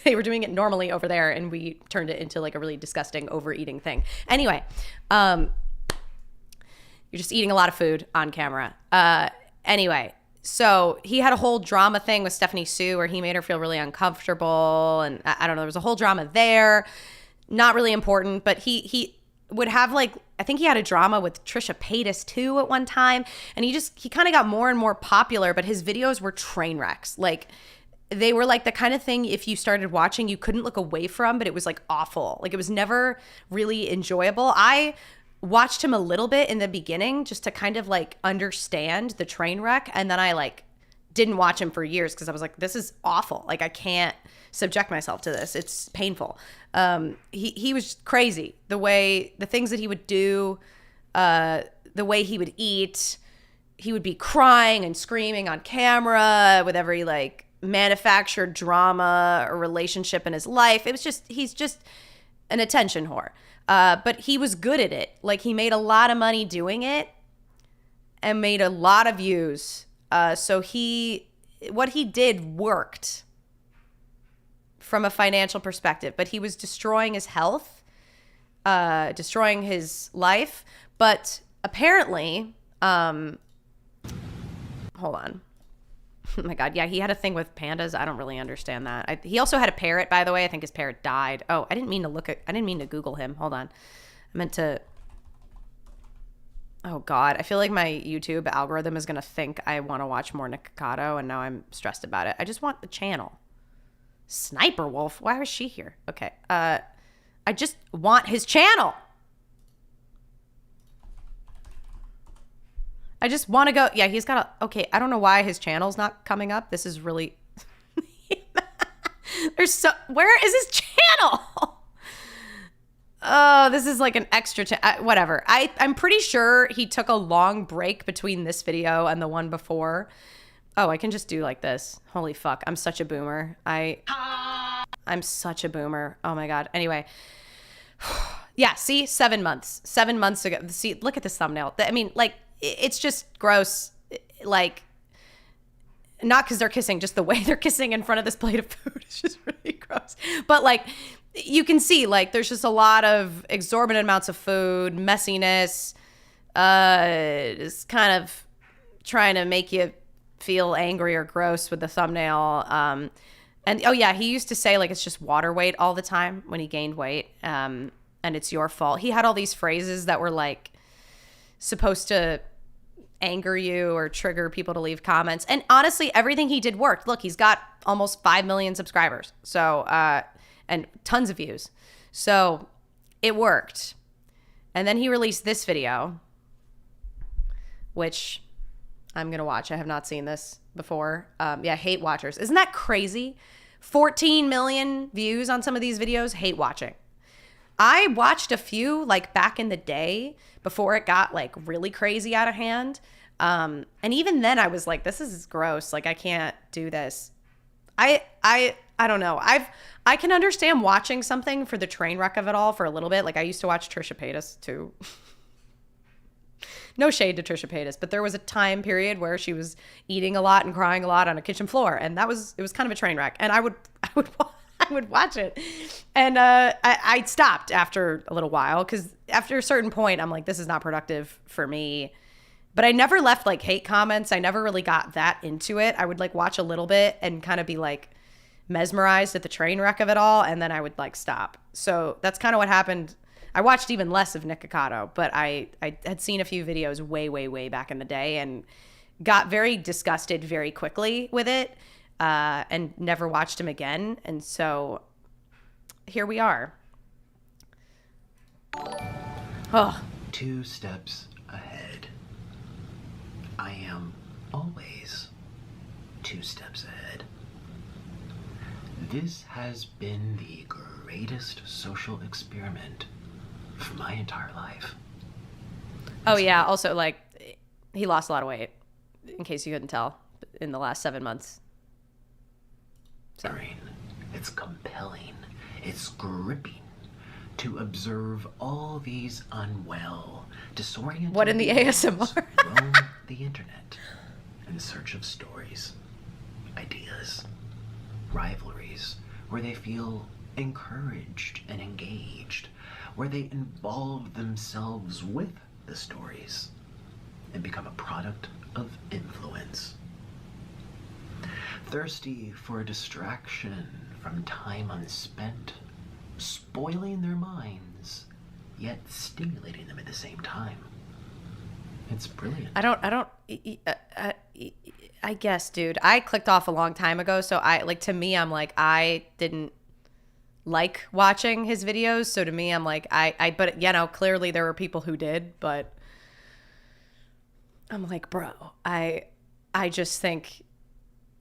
They were doing it normally over there, and we turned it into like a really disgusting overeating thing. Anyway, you're just eating a lot of food on camera. Anyway, so he had a whole drama thing with Stephanie Sue where he made her feel really uncomfortable. And I don't know, there was a whole drama there. Not really important, but he would have like, I think he had a drama with Trisha Paytas too at one time. And he kind of got more and more popular, but his videos were train wrecks. Like they were like the kind of thing if you started watching, you couldn't look away from, but it was like awful. Like it was never really enjoyable. I watched him a little bit in the beginning just to kind of like understand the train wreck. And then I like didn't watch him for years because I was like, this is awful. Like I can't subject myself to this. It's painful. He was crazy. The things that he would do, the way he would eat, he would be crying and screaming on camera with every like manufactured drama or relationship in his life. It was just, he's just an attention whore. But he was good at it. Like, he made a lot of money doing it and made a lot of views. So what he did worked from a financial perspective, but he was destroying his health, destroying his life. But apparently, hold on. Oh my God. Yeah, he had a thing with pandas. I don't really understand that. He also had a parrot, by the way. I think his parrot died. Oh, I didn't mean to Google him. Hold on. I meant to. Oh God. I feel like my YouTube algorithm is going to think I want to watch more Nikocado, and now I'm stressed about it. I just want the channel. Sniper Wolf. Why was she here? Okay. I just want his channel. I just want to go. Yeah, he's got a. Okay, I don't know why his channel's not coming up. This is really. Where is his channel? Oh, this is like an extra. Whatever. I'm pretty sure he took a long break between this video and the one before. Oh, I can just do like this. Holy fuck. I'm such a boomer. I'm such a boomer. Oh my God. Anyway. Yeah, see? 7 months. 7 months ago. See, look at this thumbnail. I mean, like, it's just gross. Like, not because they're kissing, just the way they're kissing in front of this plate of food is just really gross. But like, you can see, like, there's just a lot of exorbitant amounts of food, messiness, just kind of trying to make you feel angry or gross with the thumbnail. And oh yeah, he used to say like it's just water weight all the time when he gained weight, and it's your fault. He had all these phrases that were like supposed to anger you or trigger people to leave comments. And honestly, everything he did worked. Look, he's got almost 5 million subscribers. So, and tons of views. So it worked. And then he released this video, which I'm going to watch. I have not seen this before. Yeah, hate watchers. Isn't that crazy? 14 million views on some of these videos. Hate watching. I watched a few like back in the day before it got like really crazy out of hand. And even then I was like, this is gross. Like, I can't do this. I don't know. I can understand watching something for the train wreck of it all for a little bit. Like, I used to watch Trisha Paytas too. No shade to Trisha Paytas, but there was a time period where she was eating a lot and crying a lot on a kitchen floor, and it was kind of a train wreck. And I would watch it, and I stopped after a little while because after a certain point, I'm like, this is not productive for me. But I never left like hate comments. I never really got that into it. I would like watch a little bit and kind of be like mesmerized at the train wreck of it all, and then I would like stop. So that's kind of what happened. I watched even less of Nikocado, but I had seen a few videos way back in the day and got very disgusted very quickly with it, and never watched him again. And so here we are. Oh. 2 steps ahead. I am always 2 steps ahead. This has been the greatest social experiment for my entire life. Oh yeah, also like he lost a lot of weight, in case you couldn't tell, in the last 7 months. So. It's compelling, it's gripping to observe all these unwell, disoriented what in the ASMR? roam the internet in search of stories, ideas, rivalries, where they feel encouraged and engaged, where they involve themselves with the stories and become a product of influence. Thirsty for a distraction from time unspent, spoiling their minds, yet stimulating them at the same time. It's brilliant. I guess, dude, I clicked off a long time ago. So to me, I'm like, I didn't like watching his videos. So to me, I'm like, but you know, clearly there were people who did, but I'm like, bro, I just think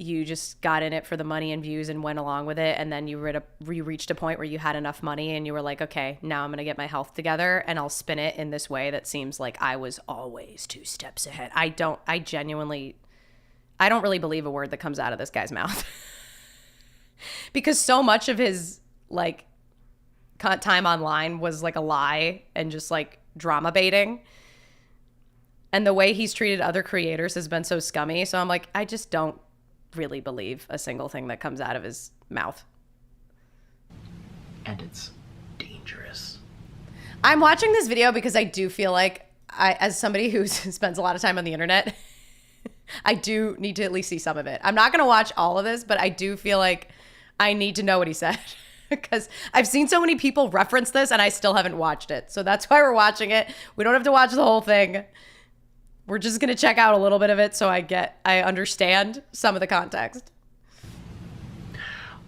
you just got in it for the money and views and went along with it, and then you reached a point where you had enough money and you were like, okay, now I'm gonna get my health together and I'll spin it in this way that seems like I was always 2 steps ahead. I don't really believe a word that comes out of this guy's mouth. Because so much of his like time online was like a lie and just like drama baiting. And the way he's treated other creators has been so scummy. So I'm like, I just don't really believe a single thing that comes out of his mouth. And it's dangerous. I'm watching this video because I do feel like as somebody who spends a lot of time on the internet, I do need to at least see some of it. I'm not going to watch all of this, but I do feel like I need to know what he said because I've seen so many people reference this and I still haven't watched it. So that's why we're watching it. We don't have to watch the whole thing. We're just going to check out a little bit of it so I understand some of the context.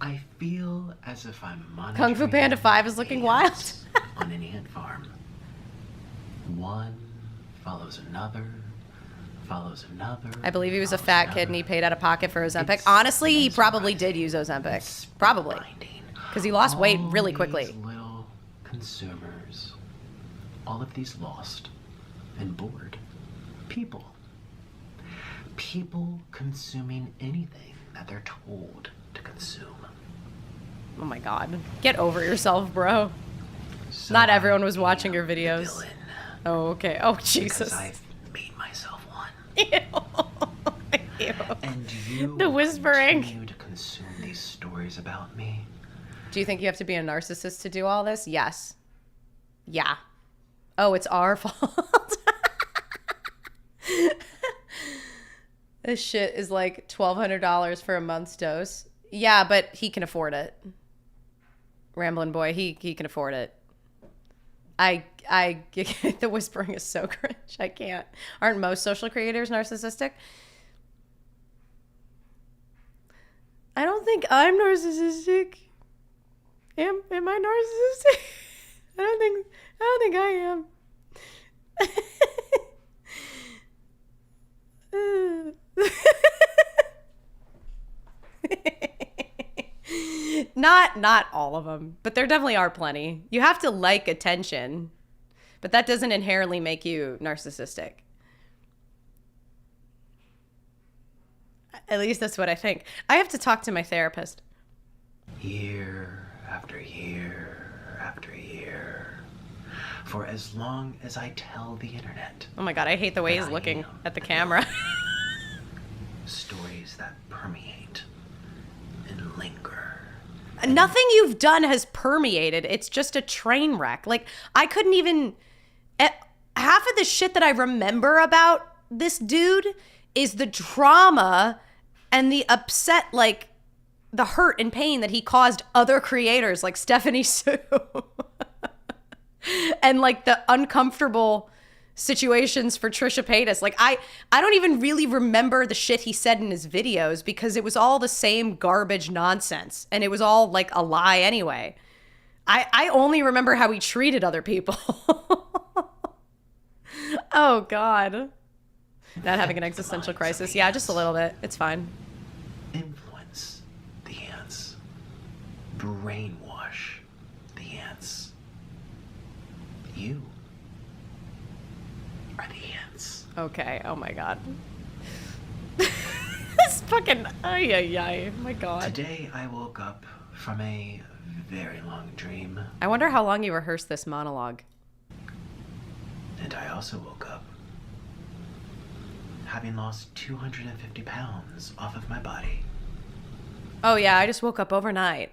I feel as if I'm monitoring Kung Fu Panda 5 is looking wild. on an ant farm. One follows another. I believe he was a fat kid and he paid out of pocket for Ozempic. Honestly, he probably did use Ozempic. Probably. Because he lost weight really quickly. These little consumers. All of these lost and bored people. People consuming anything that they're told to consume. Oh my God. Get over yourself, bro. So not everyone was watching your videos. Oh, okay. Oh, Jesus. Because I've made myself one. Ew. Ew. And you the whispering. continue to consume these stories about me. Do you think you have to be a narcissist to do all this? Yes. Yeah. Oh, it's our fault. This shit is like $1,200 for a month's dose. Yeah, but he can afford it. Ramblin' boy, he can afford it. The whispering is so cringe. I can't. Aren't most social creators narcissistic? I don't think I'm narcissistic. Am I narcissistic? I don't think I am. Not all of them, but there definitely are plenty. You have to like attention, but that doesn't inherently make you narcissistic. At least that's what I think. I have to talk to my therapist. Year after year after year. For as long as I tell the internet. Oh my God, I hate the way he's looking at the camera. Stories that permeate and linger. Nothing you've done has permeated. It's just a train wreck. Like, I couldn't even... Half of the shit that I remember about this dude is the trauma and the upset, like, the hurt and pain that he caused other creators like Stephanie Sue. And, like, the uncomfortable situations for Trisha Paytas. Like, I don't even really remember the shit he said in his videos because it was all the same garbage nonsense and it was all like a lie anyway. I only remember how he treated other people. Oh God. Not having an existential crisis. Yeah, just a little bit. It's fine. Influence the ants. Brainwash the ants. You are the ants. Okay. Oh my God. This fucking ay. My God. Today I woke up from a very long dream. I wonder how long you rehearsed this monologue. And I also woke up having lost 250 pounds off of my body. Oh yeah, I just woke up overnight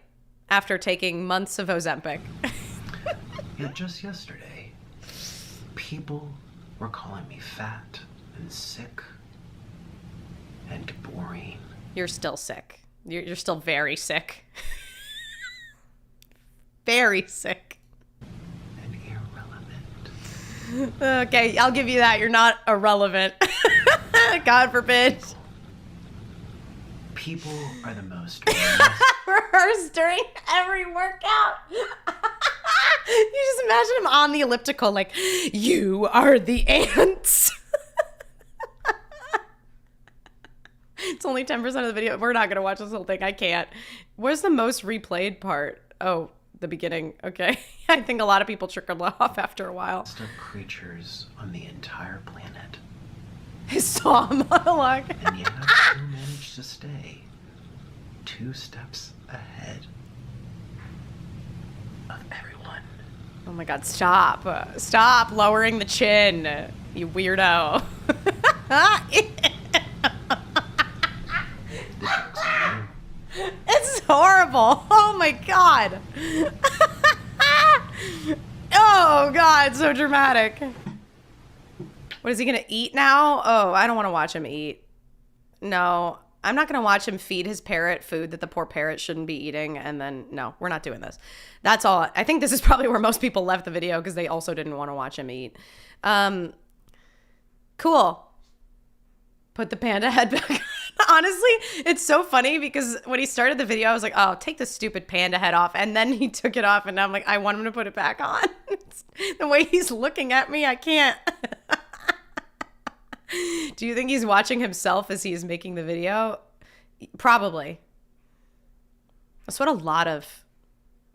after taking months of Ozempic. Yet just yesterday, people were calling me fat and sick and boring. You're still sick. You're still very sick. Very sick. And irrelevant. Okay, I'll give you that. You're not irrelevant. God forbid. People are the most rehearse during every workout. You just imagine him on the elliptical like, you are the ants. It's only 10% of the video. We're not going to watch this whole thing. I can't. Where's the most replayed part? Oh, the beginning. Okay. I think a lot of people trickled off after a while. Of creatures on the entire planet. His saw monologue. And yet I still managed to stay 2 steps ahead of everyone. Oh my god, stop. Stop lowering the chin, you weirdo. It's horrible. Oh my god. Oh god, so dramatic. What is he gonna eat now? Oh, I don't want to watch him eat. No, I'm not gonna watch him feed his parrot food that the poor parrot shouldn't be eating, and then no, we're not doing this. That's all. I think this is probably where most people left the video because they also didn't want to watch him eat. Cool. Put the panda head back on. Honestly, it's so funny because when he started the video, I was like, oh, take the stupid panda head off. And then he took it off, and now I'm like, I want him to put it back on. The way he's looking at me, I can't. Do you think he's watching himself as he's making the video? Probably. That's what a lot of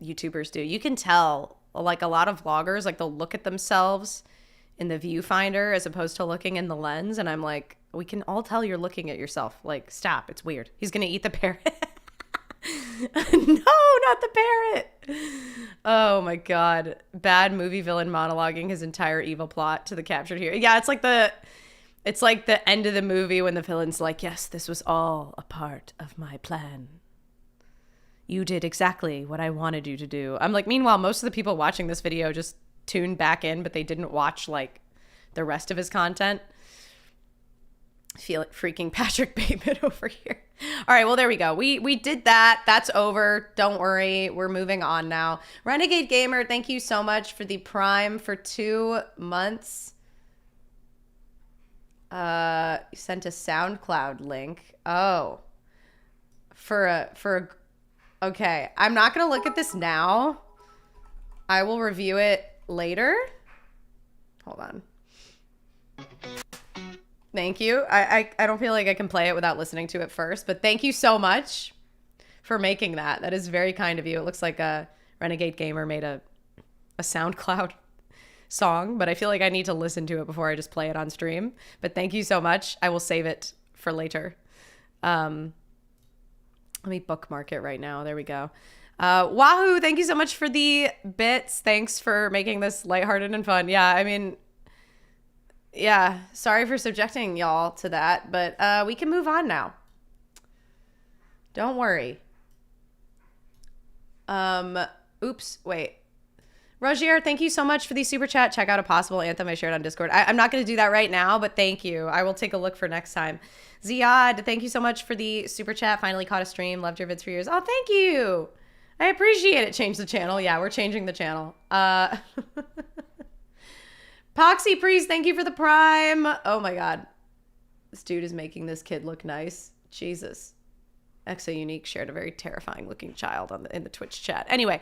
YouTubers do. You can tell, like a lot of vloggers, like they'll look at themselves in the viewfinder as opposed to looking in the lens. And I'm like, we can all tell you're looking at yourself. Like, stop. It's weird. He's going to eat the parrot. No, not the parrot. Oh my God. Bad movie villain monologuing his entire evil plot to the captured hero. Yeah, it's like the end of the movie when the villain's like, yes, this was all a part of my plan. You did exactly what I wanted you to do. I'm like, meanwhile, most of the people watching this video just tuned back in, but they didn't watch like the rest of his content. I feel like freaking Patrick Bateman over here. All right, well, there we go. We did that. That's over. Don't worry. We're moving on now. Renegade Gamer, thank you so much for the Prime for 2 months. You sent a SoundCloud link. Oh. Okay. I'm not going to look at this now. I will review it later. Hold on. Thank you. I don't feel like I can play it without listening to it first, but thank you so much for making that. That is very kind of you. It looks like a Renegade Gamer made a SoundCloud song, but I feel like I need to listen to it before I just play it on stream. But thank you so much. I will save it for later. Let me bookmark it right now. There we go. Wahoo, thank you so much for the bits. Thanks for making this lighthearted and fun. Yeah, I mean, yeah, sorry for subjecting y'all to that, but we can move on now. Don't worry. Oops, wait. Rogier, thank you so much for the super chat. Check out a possible anthem I shared on Discord. I'm not going to do that right now, but thank you. I will take a look for next time. Ziad, thank you so much for the super chat. Finally caught a stream. Loved your vids for years. Oh, thank you. I appreciate it. Change the channel. Yeah, we're changing the channel. Poxy Priest, thank you for the Prime. Oh my God. This dude is making this kid look nice. Jesus. Exo Unique shared a very terrifying looking child in the Twitch chat. Anyway,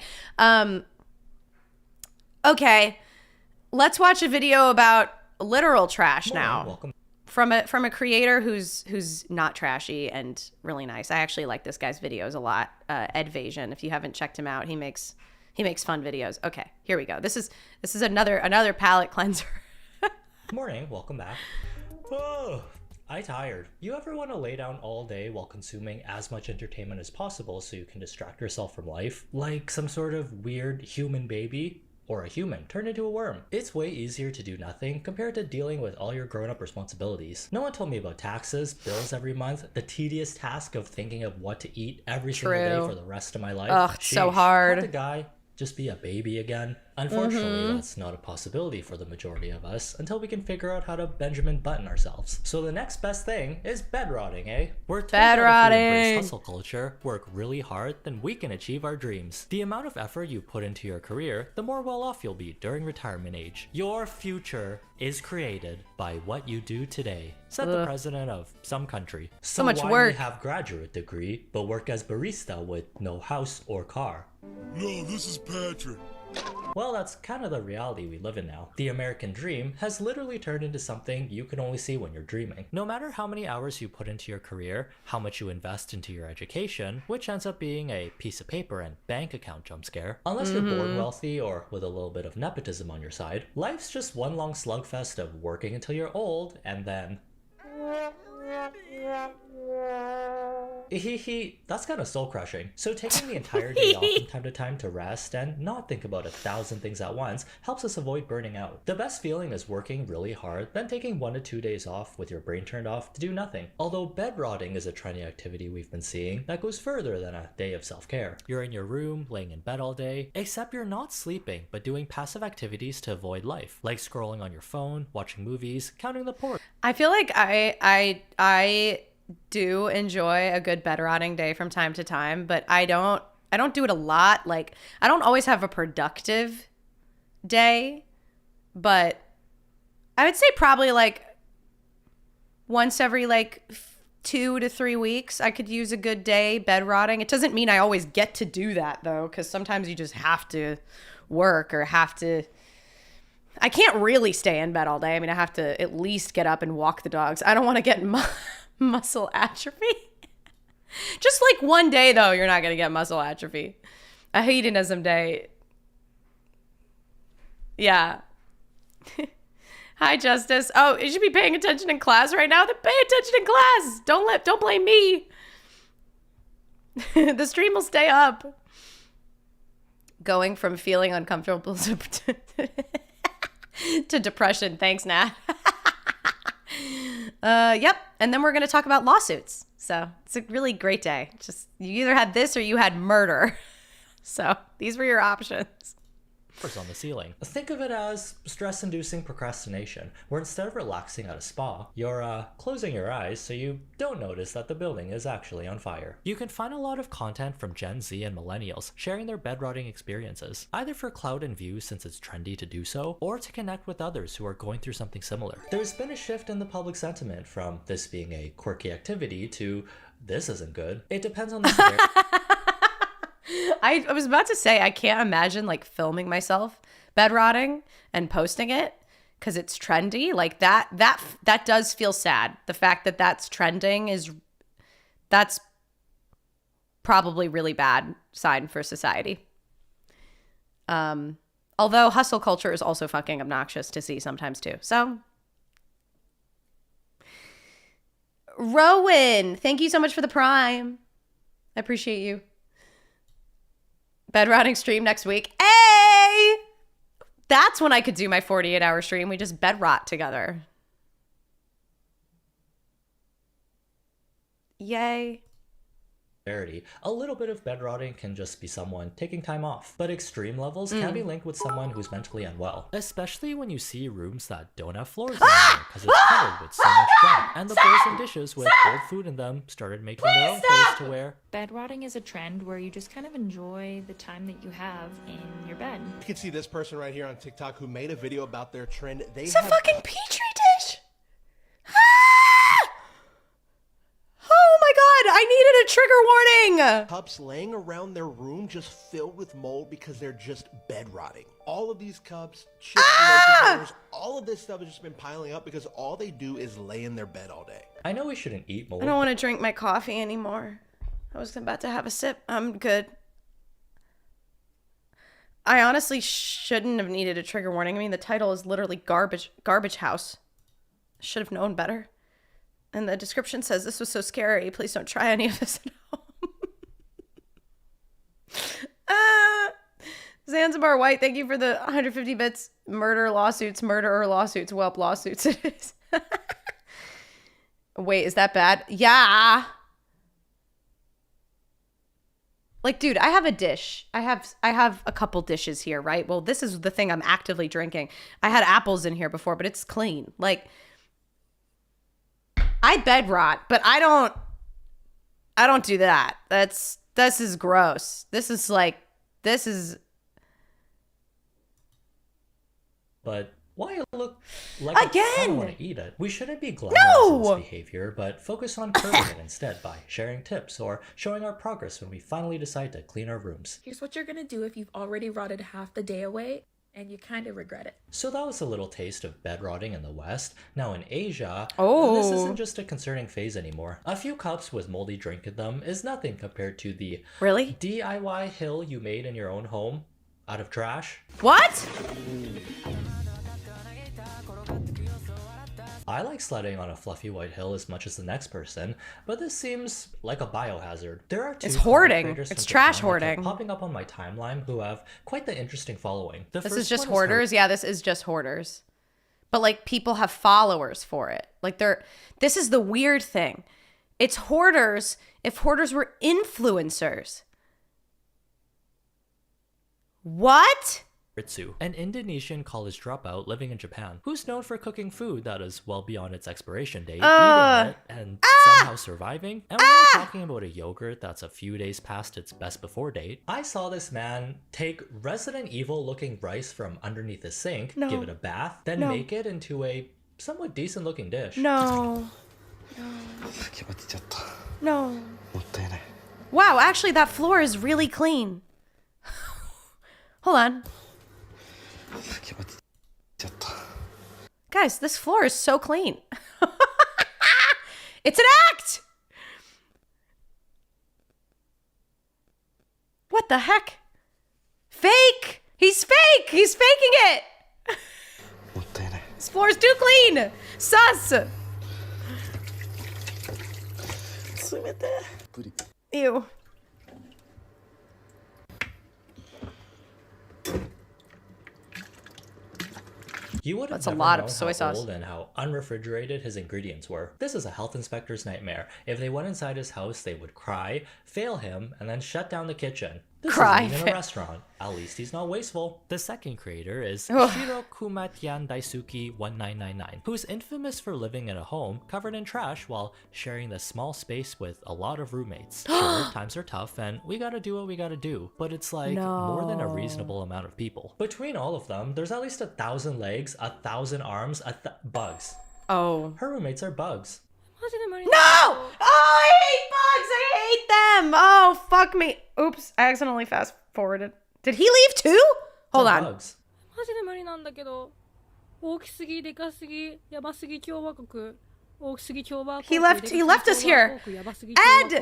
okay, let's watch a video about literal trash now. Welcome. From a creator who's not trashy and really nice. I actually like this guy's videos a lot. Edvasion, if you haven't checked him out, he makes fun videos. Okay, here we go. This is another palate cleanser. Morning, welcome back. Oh, I tired. You ever want to lay down all day while consuming as much entertainment as possible so you can distract yourself from life? Like some sort of weird human baby? Or a human turned into a worm. It's way easier to do nothing compared to dealing with all your grown-up responsibilities. No one told me about taxes, bills every month, the tedious task of thinking of what to eat every single day for the rest of my life. Ugh, it's so hard. Can't the guy just be a baby again? Unfortunately, that's not a possibility for the majority of us until we can figure out how to Benjamin Button ourselves. So the next best thing is bed rotting, eh? We're told that if we embrace hustle culture, work really hard, then we can achieve our dreams. The amount of effort you put into your career, the more well off you'll be during retirement age. Your future is created by what you do today, said the president of some country. So much why work. We have graduate degree, but work as barista with no house or car? No, this is Patrick. Well, that's kind of the reality we live in now. The American dream has literally turned into something you can only see when you're dreaming. No matter how many hours you put into your career, how much you invest into your education, which ends up being a piece of paper and bank account jump scare, unless you're born wealthy or with a little bit of nepotism on your side, life's just one long slugfest of working until you're old and then... That's kind of soul crushing. So taking the entire day off from time to time to rest and not think about 1,000 things at once helps us avoid burning out. The best feeling is working really hard, then taking 1 to 2 days off with your brain turned off to do nothing. Although bed rotting is a trendy activity we've been seeing that goes further than a day of self-care. You're in your room, laying in bed all day, except you're not sleeping, but doing passive activities to avoid life, like scrolling on your phone, watching movies, counting the pork. I feel like I do enjoy a good bed rotting day from time to time, but I don't do it a lot. Like, I don't always have a productive day, but I would say probably like once every like 2 to 3 weeks I could use a good day bed rotting. It doesn't mean I always get to do that though, because sometimes you just have to work or I can't really stay in bed all day. I mean, I have to at least get up and walk the dogs. I don't want to get muscle atrophy. Just like one day though, you're not going to get muscle atrophy. A hedonism day. Yeah. Hi, Justice. Oh, you should be paying attention in class right now. Then pay attention in class. Don't blame me. The stream will stay up. Going from feeling uncomfortable to depression. Thanks, Nat. Yep. And then we're going to talk about lawsuits. So it's a really great day. Just, you either had this or you had murder. So these were your options. On the ceiling. Think of it as stress-inducing procrastination, where instead of relaxing at a spa, you're closing your eyes so you don't notice that the building is actually on fire. You can find a lot of content from Gen Z and millennials sharing their bed rotting experiences, either for clout and views since it's trendy to do so, or to connect with others who are going through something similar. There's been a shift in the public sentiment from this being a quirky activity to this isn't good. It depends on the severity. I was about to say, I can't imagine like filming myself bed rotting and posting it because it's trendy. Like that does feel sad. The fact that that's trending that's probably really bad sign for society. Although hustle culture is also fucking obnoxious to see sometimes too. So Rowan, thank you so much for the Prime. I appreciate you. Bed rotting stream next week. Hey! That's when I could do my 48-hour stream. We just bed rot together. Yay. A little bit of bed rotting can just be someone taking time off, but extreme levels can be linked with someone who's mentally unwell, especially when you see rooms that don't have floors anymore because it's covered with so much junk, and the bowls and dishes with old food in them started making their own clothes to wear. Bed rotting is a trend where you just kind of enjoy the time that you have in your bed. You can see this person right here on TikTok who made a video about their trend. It's a fucking petri dish. Oh my god, I needed a trigger warning! Cups laying around their room just filled with mold because they're just bed rotting. All of these cups, chips, containers, all of this stuff has just been piling up because all they do is lay in their bed all day. I know we shouldn't eat mold. I don't want to drink my coffee anymore. I was about to have a sip. I'm good. I honestly shouldn't have needed a trigger warning. I mean, the title is literally Garbage House. Should have known better. And the description says, this was so scary. Please don't try any of this at home. Zanzibar White, thank you for the 150 bits. Murderer lawsuits, whelp lawsuits. It is. Wait, is that bad? Yeah. Like, dude, I have a dish. I have a couple dishes here, right? Well, this is the thing I'm actively drinking. I had apples in here before, but it's clean. Like, I bed rot, but I don't do that. This is gross. This is. But why it look like I Again! want to eat it? We shouldn't be glamorizing No! this behavior, but focus on curbing it instead by sharing tips or showing our progress when we finally decide to clean our rooms. Here's what you're gonna do if you've already rotted half the day away and you kind of regret it. So that was a little taste of bed rotting in the West. Now in Asia, Oh. this isn't just a concerning phase anymore. A few cups with moldy drink in them is nothing compared to the Really? DIY hill you made in your own home out of trash. What? I like sledding on a fluffy white hill as much as the next person, but this seems like a biohazard. There are two It's hoarding. content creators It's from trash Japan that kept hoarding. popping up on my timeline who have quite the interesting following. The This first is just one hoarders? Yeah, this is just hoarders. But like people have followers for it. Like this is the weird thing. It's hoarders if hoarders were influencers. What? Ritsu, an Indonesian college dropout living in Japan, who's known for cooking food that is well beyond its expiration date, eating it, and somehow surviving. And when we're talking about a yogurt that's a few days past its best before date, I saw this man take Resident Evil looking rice from underneath the sink, No. give it a bath, then No. make it into a somewhat decent looking dish. No. No. Wow, actually that floor is really clean. Hold on. Guys, this floor is so clean. It's an act! What the heck? Fake! He's fake! He's faking it! This floor is too clean! Sus! Ew. You would have That's a never lot of known soy how sauce. old and how unrefrigerated his ingredients were. This is a health inspector's nightmare. If they went inside his house, they would cry, fail him, and then shut down the kitchen. This Cry. isn't even a restaurant. At least he's not wasteful. The second creator is Ugh. Shiro Kumatyan Daisuke 1999, who's infamous for living in a home covered in trash while sharing this small space with a lot of roommates. Sure, times are tough and we gotta do what we gotta do, but it's like more than a No. reasonable amount of people. Between all of them, there's at least 1,000 legs, 1,000 arms, bugs. Oh. Her roommates are bugs. No! Oh, I hate bugs! I hate them! Oh, fuck me. Oops, I accidentally fast forwarded. Did he leave too? Hold They're on. bugs. マジで無理なんだけど、大きすぎ、でかすぎ、やばすぎ共和国、大きすぎ共和国。 He left us here. Ed! Ed,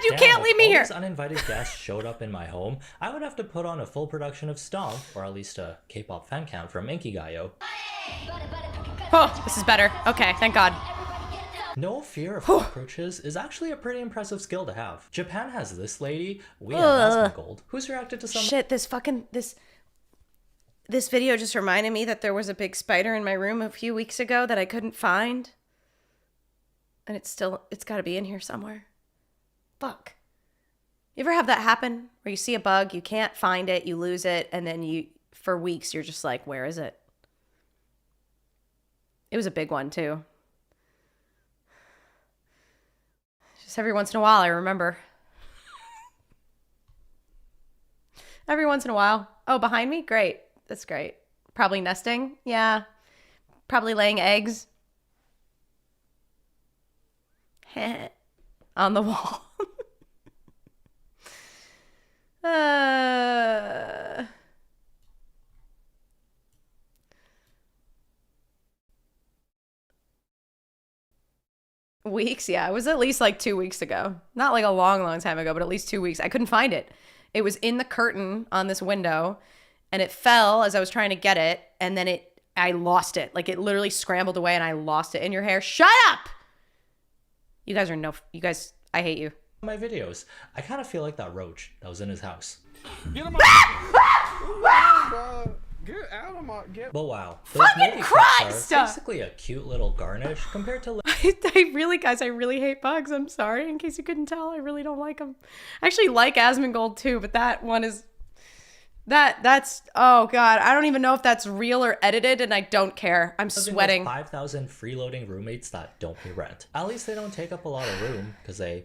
you Damn, can't leave me if all here. these uninvited guests showed up in my home, I would have to put on a full production of Stomp, or at least a K-pop fan count from Inkigayo. Oh, this is better. Okay, thank God. No fear of cockroaches is actually a pretty impressive skill to have. Japan has this lady, we have Ugh. Asmongold, who's reacted to some- Shit, this video just reminded me that there was a big spider in my room a few weeks ago that I couldn't find. And it's gotta be in here somewhere. Fuck. You ever have that happen? Where you see a bug, you can't find it, you lose it, and then for weeks, you're just like, where is it? It was a big one, too. Just every once in a while, I remember. Every once in a while. Oh, behind me? Great. That's great. Probably nesting. Yeah. Probably laying eggs. On the wall. Weeks, yeah. It was at least like 2 weeks ago. Not like a long, long time ago, but at least 2 weeks. I couldn't find it. It was in the curtain on this window, and it fell as I was trying to get it, and then I lost it. Like, it literally scrambled away, and I lost it in your hair. Shut up! You guys, I hate you. my videos. I kind of feel like that roach that was in his house. Get him Get out of my But wow, Fucking Christ! Basically a cute little garnish compared to. I really hate bugs. I'm sorry. In case you couldn't tell, I really don't like them. I actually like Asmongold too, but that one is that's oh god, I don't even know if that's real or edited, and I don't care. I'm sweating. 5,000 freeloading roommates that don't pay rent. At least they don't take up a lot of room because they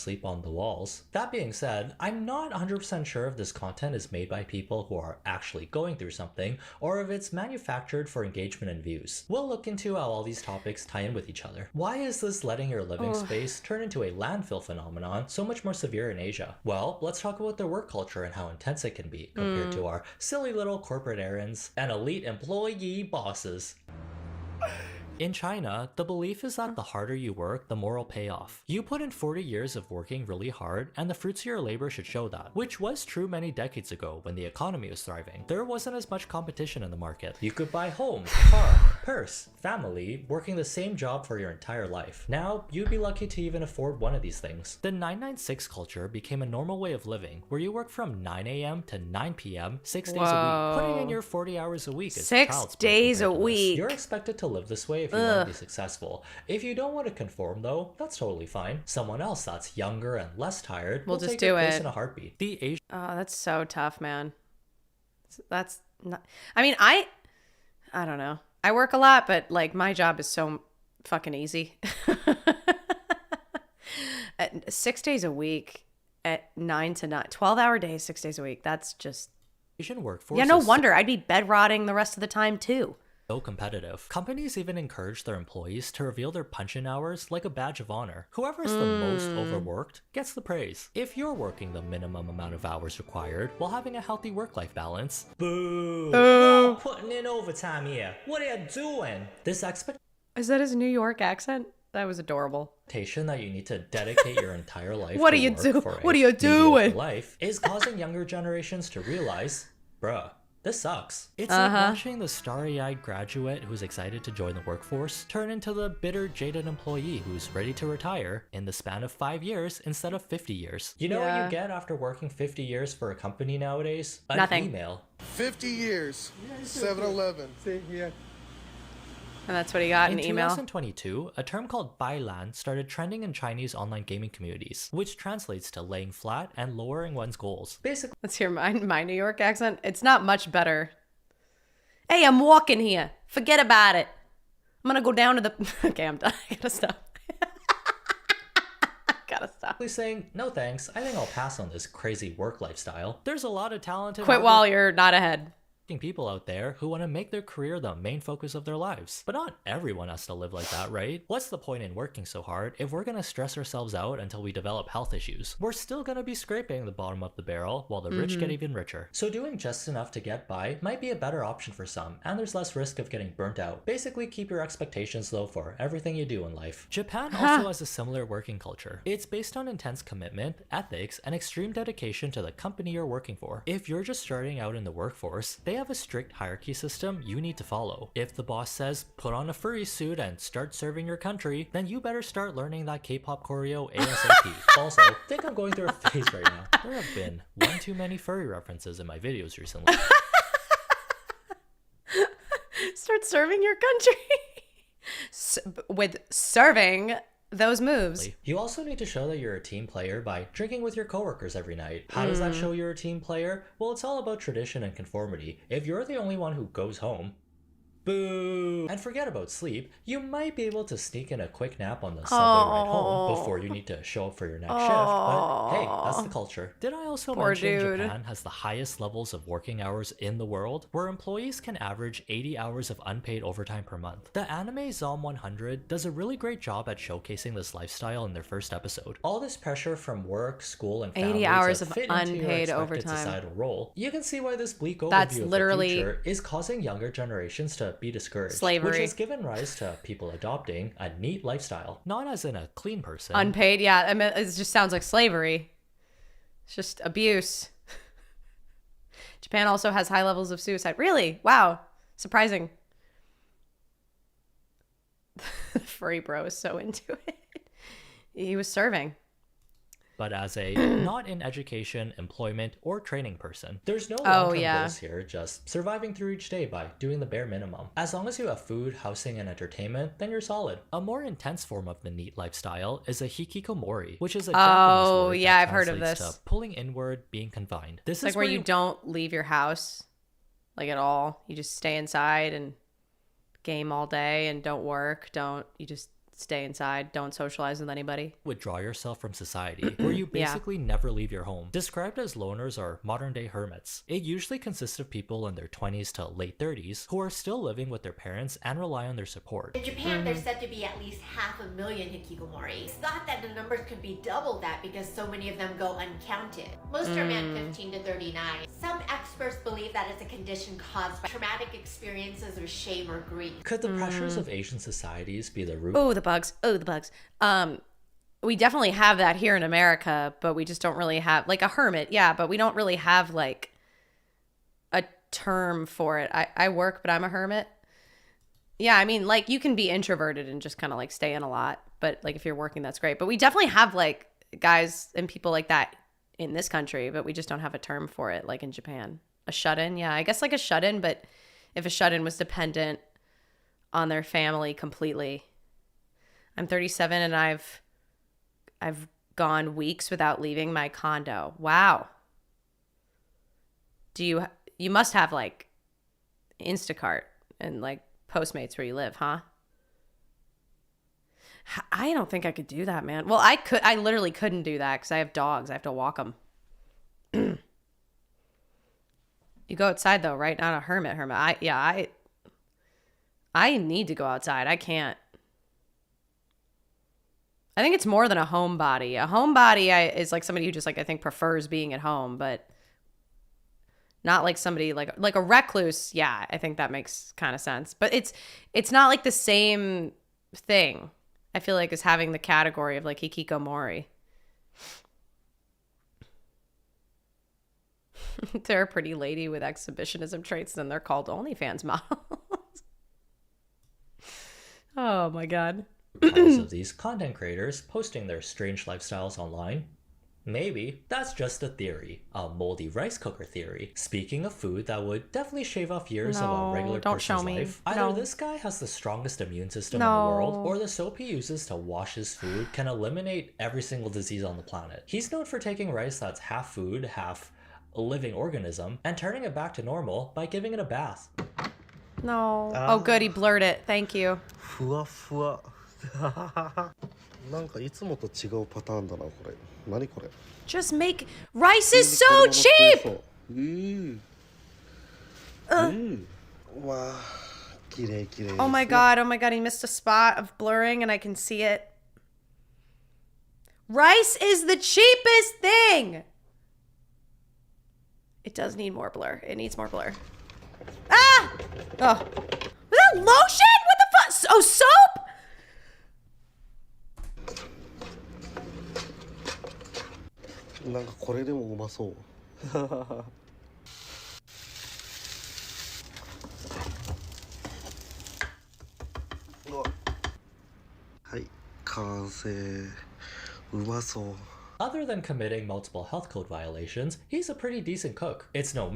sleep on the walls. That being said, I'm not 100% sure if this content is made by people who are actually going through something, or if it's manufactured for engagement and views. We'll look into how all these topics tie in with each other. Why is this letting your living space turn into a landfill phenomenon so much more severe in Asia? Well, let's talk about their work culture and how intense it can be compared to our silly little corporate errands and elite employee bosses. In China, the belief is that the harder you work, the more will pay off. You put in 40 years of working really hard, and the fruits of your labor should show that, which was true many decades ago when the economy was thriving. There wasn't as much competition in the market. You could buy home, car, purse, family, working the same job for your entire life. Now, you'd be lucky to even afford one of these things. The 996 culture became a normal way of living, where you work from 9 a.m. to 9 p.m. 6 days a week. Putting in your 40 hours a week is 6 days a week. You're expected to live this way if you want to be successful. If you don't want to conform though, that's totally fine. Someone else that's younger and less tired will just take do your place it in a heartbeat. The Asian that's so tough, man. That's not, I mean, I don't know. I work a lot, but like my job is so fucking easy. 6 days a week at 9 to 9, 12-hour days, 6 days a week. That's just Asian workforce. Yeah, no wonder. I'd be bed rotting the rest of the time too. So competitive. Companies even encourage their employees to reveal their punch-in hours like a badge of honor. Whoever is the most overworked gets the praise. If you're working the minimum amount of hours required while having a healthy work-life balance, boo! You're putting in overtime here. What are you doing? This Is that his New York accent? That was adorable. Expectation that you need to dedicate your entire life What to are you work do- for a what are you mediocre doing? life is causing younger generations to realize, bruh, this sucks. It's like watching the starry-eyed graduate who's excited to join the workforce turn into the bitter, jaded employee who's ready to retire in the span of 5 years instead of 50 years. You know what you get after working 50 years for a company nowadays? An Nothing. email. 50 years. 7-Eleven. See, yeah. And that's what he got, In an email. 2022, a term called bailan started trending in Chinese online gaming communities, which translates to laying flat and lowering one's goals. Basically, Let's hear my New York accent. It's not much better. Hey, I'm walking here. Forget about it. I'm gonna go down to the... Okay, I'm done. I gotta stop. Gotta stop. saying, no thanks, I think I'll pass on this crazy work lifestyle. There's a lot of talented... Quit while you're not ahead. People out there who want to make their career the main focus of their lives. But not everyone has to live like that, right? What's the point in working so hard if we're gonna stress ourselves out until we develop health issues? We're still gonna be scraping the bottom of the barrel while the rich get even richer. So doing just enough to get by might be a better option for some, and there's less risk of getting burnt out. Basically, keep your expectations low for everything you do in life. Japan also has a similar working culture. It's based on intense commitment, ethics, and extreme dedication to the company you're working for. If you're just starting out in the workforce, they have a strict hierarchy system you need to follow. If the boss says, put on a furry suit and start serving your country, then you better start learning that K-pop choreo ASAP. Also, think I'm going through a phase right now. There have been one too many furry references in my videos recently. Start serving your country. With serving those moves. You also need to show that you're a team player by drinking with your coworkers every night. How does that show you're a team player? Well, it's all about tradition and conformity. If you're the only one who goes home, boo! And forget about sleep, you might be able to sneak in a quick nap on the subway ride home before you need to show up for your next shift, but hey, that's the culture. Did I also mention Japan has the highest levels of working hours in the world, where employees can average 80 hours of unpaid overtime per month? The anime Zom 100 does a really great job at showcasing this lifestyle in their first episode. All this pressure from work, school, and family 80 hours to of fit into your unpaid expected overtime. societal role. You can see why this bleak overview That's of literally the future is causing younger generations to be discouraged, slavery, which has given rise to people adopting a neat lifestyle, not as in a clean person. Unpaid, yeah. I mean, it just sounds like slavery. It's just abuse. Japan also has high levels of suicide. Really? Wow. Surprising. Furry bro is so into it. He was serving. But as a not in education, employment, or training person. There's no long-term goals here, just surviving through each day by doing the bare minimum. As long as you have food, housing, and entertainment, then you're solid. A more intense form of the neat lifestyle is a hikikomori, which is a Japanese word that I've heard of translates this. to pulling inward, being confined. This It's is like where you don't leave your house, like at all. You just stay inside and game all day and don't work. You just stay inside, don't socialize with anybody. Withdraw yourself from society, where you basically never leave your home. Described as loners or modern-day hermits, it usually consists of people in their 20s to late 30s who are still living with their parents and rely on their support. In Japan, there's said to be at least 500,000 hikikomori. It's thought that the numbers could be double that because so many of them go uncounted. Most are men 15 to 39. Some experts believe that it's a condition caused by traumatic experiences or shame or grief. Could the pressures of Asian societies be the root? Oh, the bugs. Oh, the bugs. We definitely have that here in America, but we just don't really have, like, a hermit. Yeah, but we don't really have, like, a term for it. I work, but I'm a hermit. Yeah, I mean, like, you can be introverted and just kind of, like, stay in a lot. But, like, if you're working, that's great. But we definitely have, like, guys and people like that in this country, but we just don't have a term for it, like in Japan. A shut-in? Yeah, I guess like a shut-in, but if a shut-in was dependent on their family completely. I'm 37 and I've gone weeks without leaving my condo. Wow. You must have like Instacart and like Postmates where you live, huh? I don't think I could do that, man. Well, I literally couldn't do that because I have dogs. I have to walk them. You go outside though, right? Not a hermit. I need to go outside. I can't. I think it's more than a homebody. A homebody is like somebody who just like I think prefers being at home, but not like somebody like a recluse. Yeah, I think that makes kind of sense. But it's not like the same thing. I feel like as having the category of like hikikomori. They're a pretty lady with exhibitionism traits, and they're called OnlyFans models. Oh my god. Because of these content creators posting their strange lifestyles online? Maybe that's just a theory, a moldy rice cooker theory. Speaking of food that would definitely shave off years of a regular person's life, either this guy has the strongest immune system in the world, or the soap he uses to wash his food can eliminate every single disease on the planet. He's known for taking rice that's half food, half a living organism, and turning it back to normal by giving it a bath. No. Oh good, he blurred it. Thank you. ふわふわなんかいつもと違うパターンだなこれ何これ Just make rice is so cheap. わあ綺麗綺麗 Oh my god, he missed a spot of blurring and I can see it. Rice is the cheapest thing. It does need more blur. It needs more blur. Ah! Oh. Was that lotion? What the fuck? Oh, soap? Like なんかこれでもうまそうはい完成うまそう Other than committing multiple health code violations, he's a pretty decent cook. It's no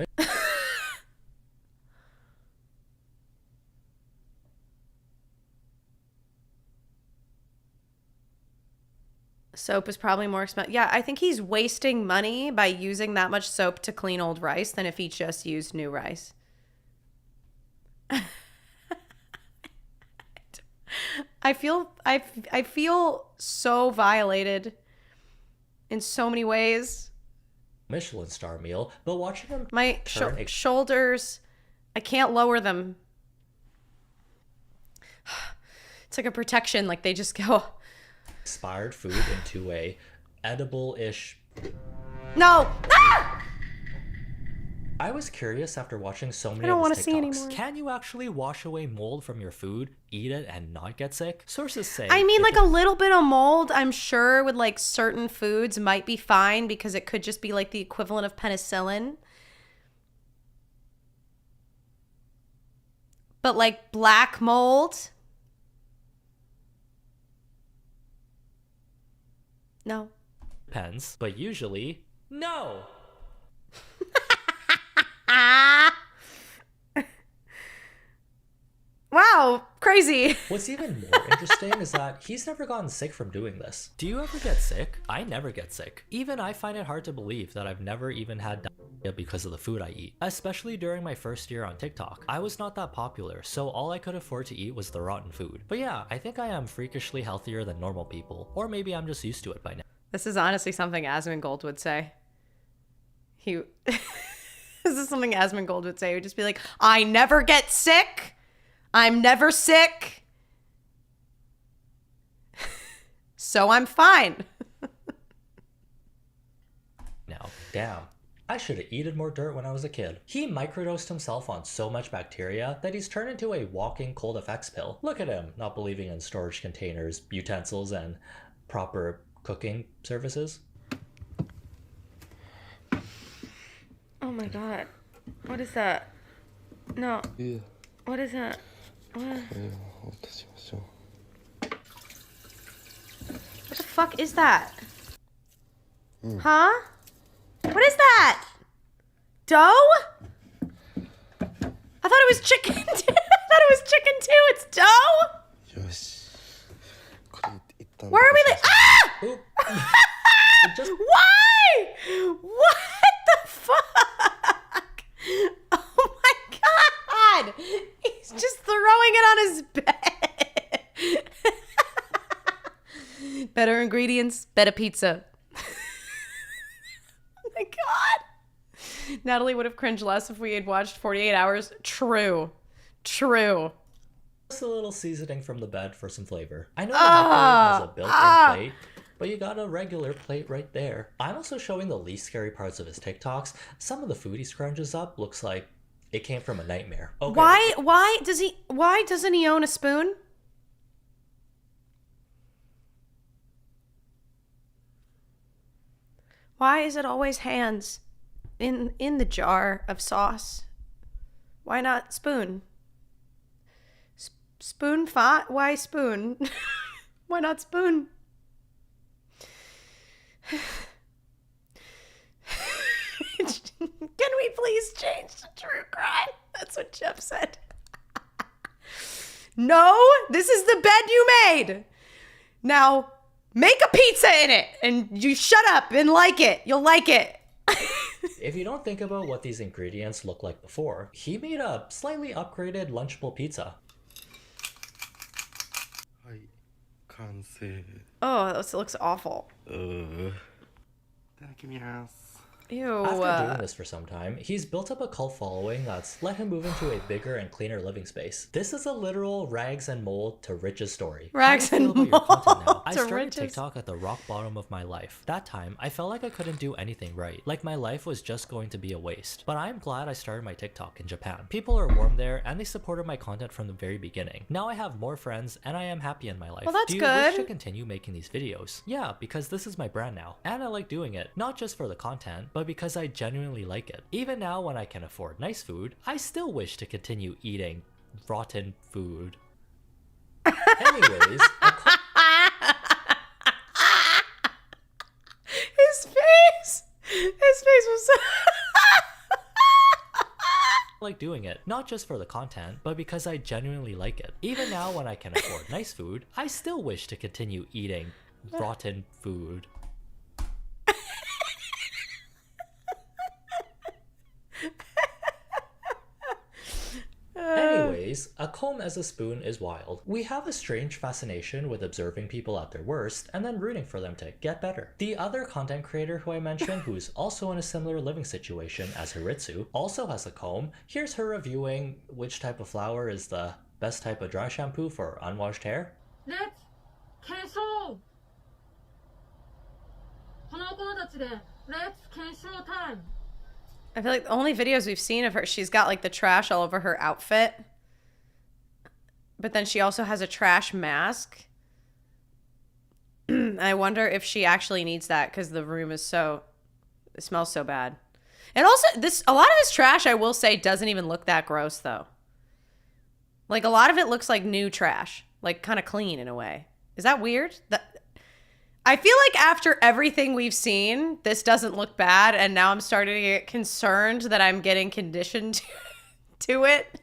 Soap is probably more expensive. Yeah, I think he's wasting money by using that much soap to clean old rice than if he just used new rice. I feel so violated in so many ways. Michelin star meal, but watching him my shoulders, I can't lower them. It's like a protection, like they just go. Expired food into a edible-ish. No! Ah! I was curious after watching so many I don't of want his to see TikToks. anymore. Can you actually wash away mold from your food, eat it, and not get sick? Sources say. I mean, like a little bit of mold, I'm sure with like certain foods might be fine because it could just be like the equivalent of penicillin. But like black mold? No. Depends, but usually, no. Wow, crazy. What's even more interesting is that he's never gotten sick from doing this. Do you ever get sick? I never get sick. Even I find it hard to believe that I've never even had diarrhea because of the food I eat. Especially during my first year on TikTok. I was not that popular, so all I could afford to eat was the rotten food. But yeah, I think I am freakishly healthier than normal people. Or maybe I'm just used to it by now. This is honestly something Asmongold would say. This is something Asmongold would say. He would just be like, I never get sick. I'm never sick. So I'm fine. Now, damn. I should have eaten more dirt when I was a kid. He microdosed himself on so much bacteria that he's turned into a walking cold effects pill. Look at him, not believing in storage containers, utensils, and proper cooking services. Oh my god. What is that? No. Yeah. What is that? What the fuck is that? Huh? What is that? Dough? I thought it was chicken. I thought it was chicken too. It's dough? Where are we? Why? What the fuck? Oh my god! He's just throwing it on his bed. Better ingredients, better pizza. Oh my god. Natalie would have cringed less if we had watched 48 Hours. True. Just a little seasoning from the bed for some flavor. I know the microwave has a built-in plate, but you got a regular plate right there. I'm also showing the least scary parts of his TikToks. Some of the food he scrunches up looks like it came from a nightmare. Okay. Why doesn't he own a spoon? Why is it always hands in the jar of sauce? Why not spoon? Spoon fat? Why spoon? Why not spoon? Can we please change to true crime? That's what Jeff said. No, this is the bed you made. Now, make a pizza in it and you shut up and like it. You'll like it. If you don't think about what these ingredients look like before, he made a slightly upgraded Lunchable pizza. Oh, this looks awful. Ew. After doing this for some time, he's built up a cult following that's let him move into a bigger and cleaner living space. This is a literal rags and mold to riches story. Rags and mold I started TikTok at the rock bottom of my life. That time, I felt like I couldn't do anything right. Like my life was just going to be a waste. But I'm glad I started my TikTok in Japan. People are warm there and they supported my content from the very beginning. Now I have more friends and I am happy in my life. Well, that's Do you good. wish to continue making these videos? Yeah, because this is my brand now. And I like doing it, not just for the content, but because I genuinely like it. Even now when I can afford nice food, I still wish to continue eating rotten food. Anyways, His face was so... like doing it, not just for the content, but because I genuinely like it. Even now when I can afford nice food, I still wish to continue eating rotten food. Anyways, a comb as a spoon is wild. We have a strange fascination with observing people at their worst and then rooting for them to get better. The other content creator who I mentioned, who's also in a similar living situation as Hiritsu, also has a comb. Here's her reviewing which type of flour is the best type of dry shampoo for unwashed hair. Let's cancel. この子たちで Let's cancel time. I feel like the only videos we've seen of her, she's got like the trash all over her outfit. But then she also has a trash mask. I wonder if she actually needs that because the room is it smells so bad. And also a lot of this trash, I will say, doesn't even look that gross though. Like a lot of it looks like new trash, like kind of clean in a way. Is that weird? I feel like after everything we've seen, this doesn't look bad, and now I'm starting to get concerned that I'm getting conditioned to it.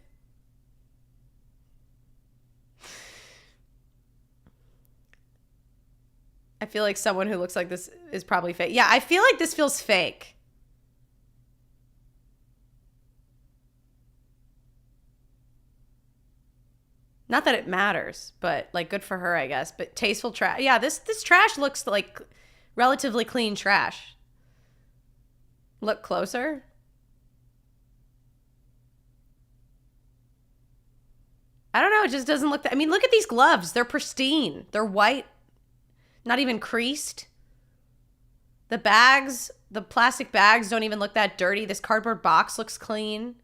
I feel like someone who looks like this is probably fake. Yeah, I feel like this feels fake. Not that it matters, but like good for her, I guess. But tasteful trash. Yeah, this trash looks like relatively clean trash. Look closer. I don't know. It just doesn't look that. I mean, look at these gloves. They're pristine. They're white. Not even creased. The bags, the plastic bags don't even look that dirty. This cardboard box looks clean.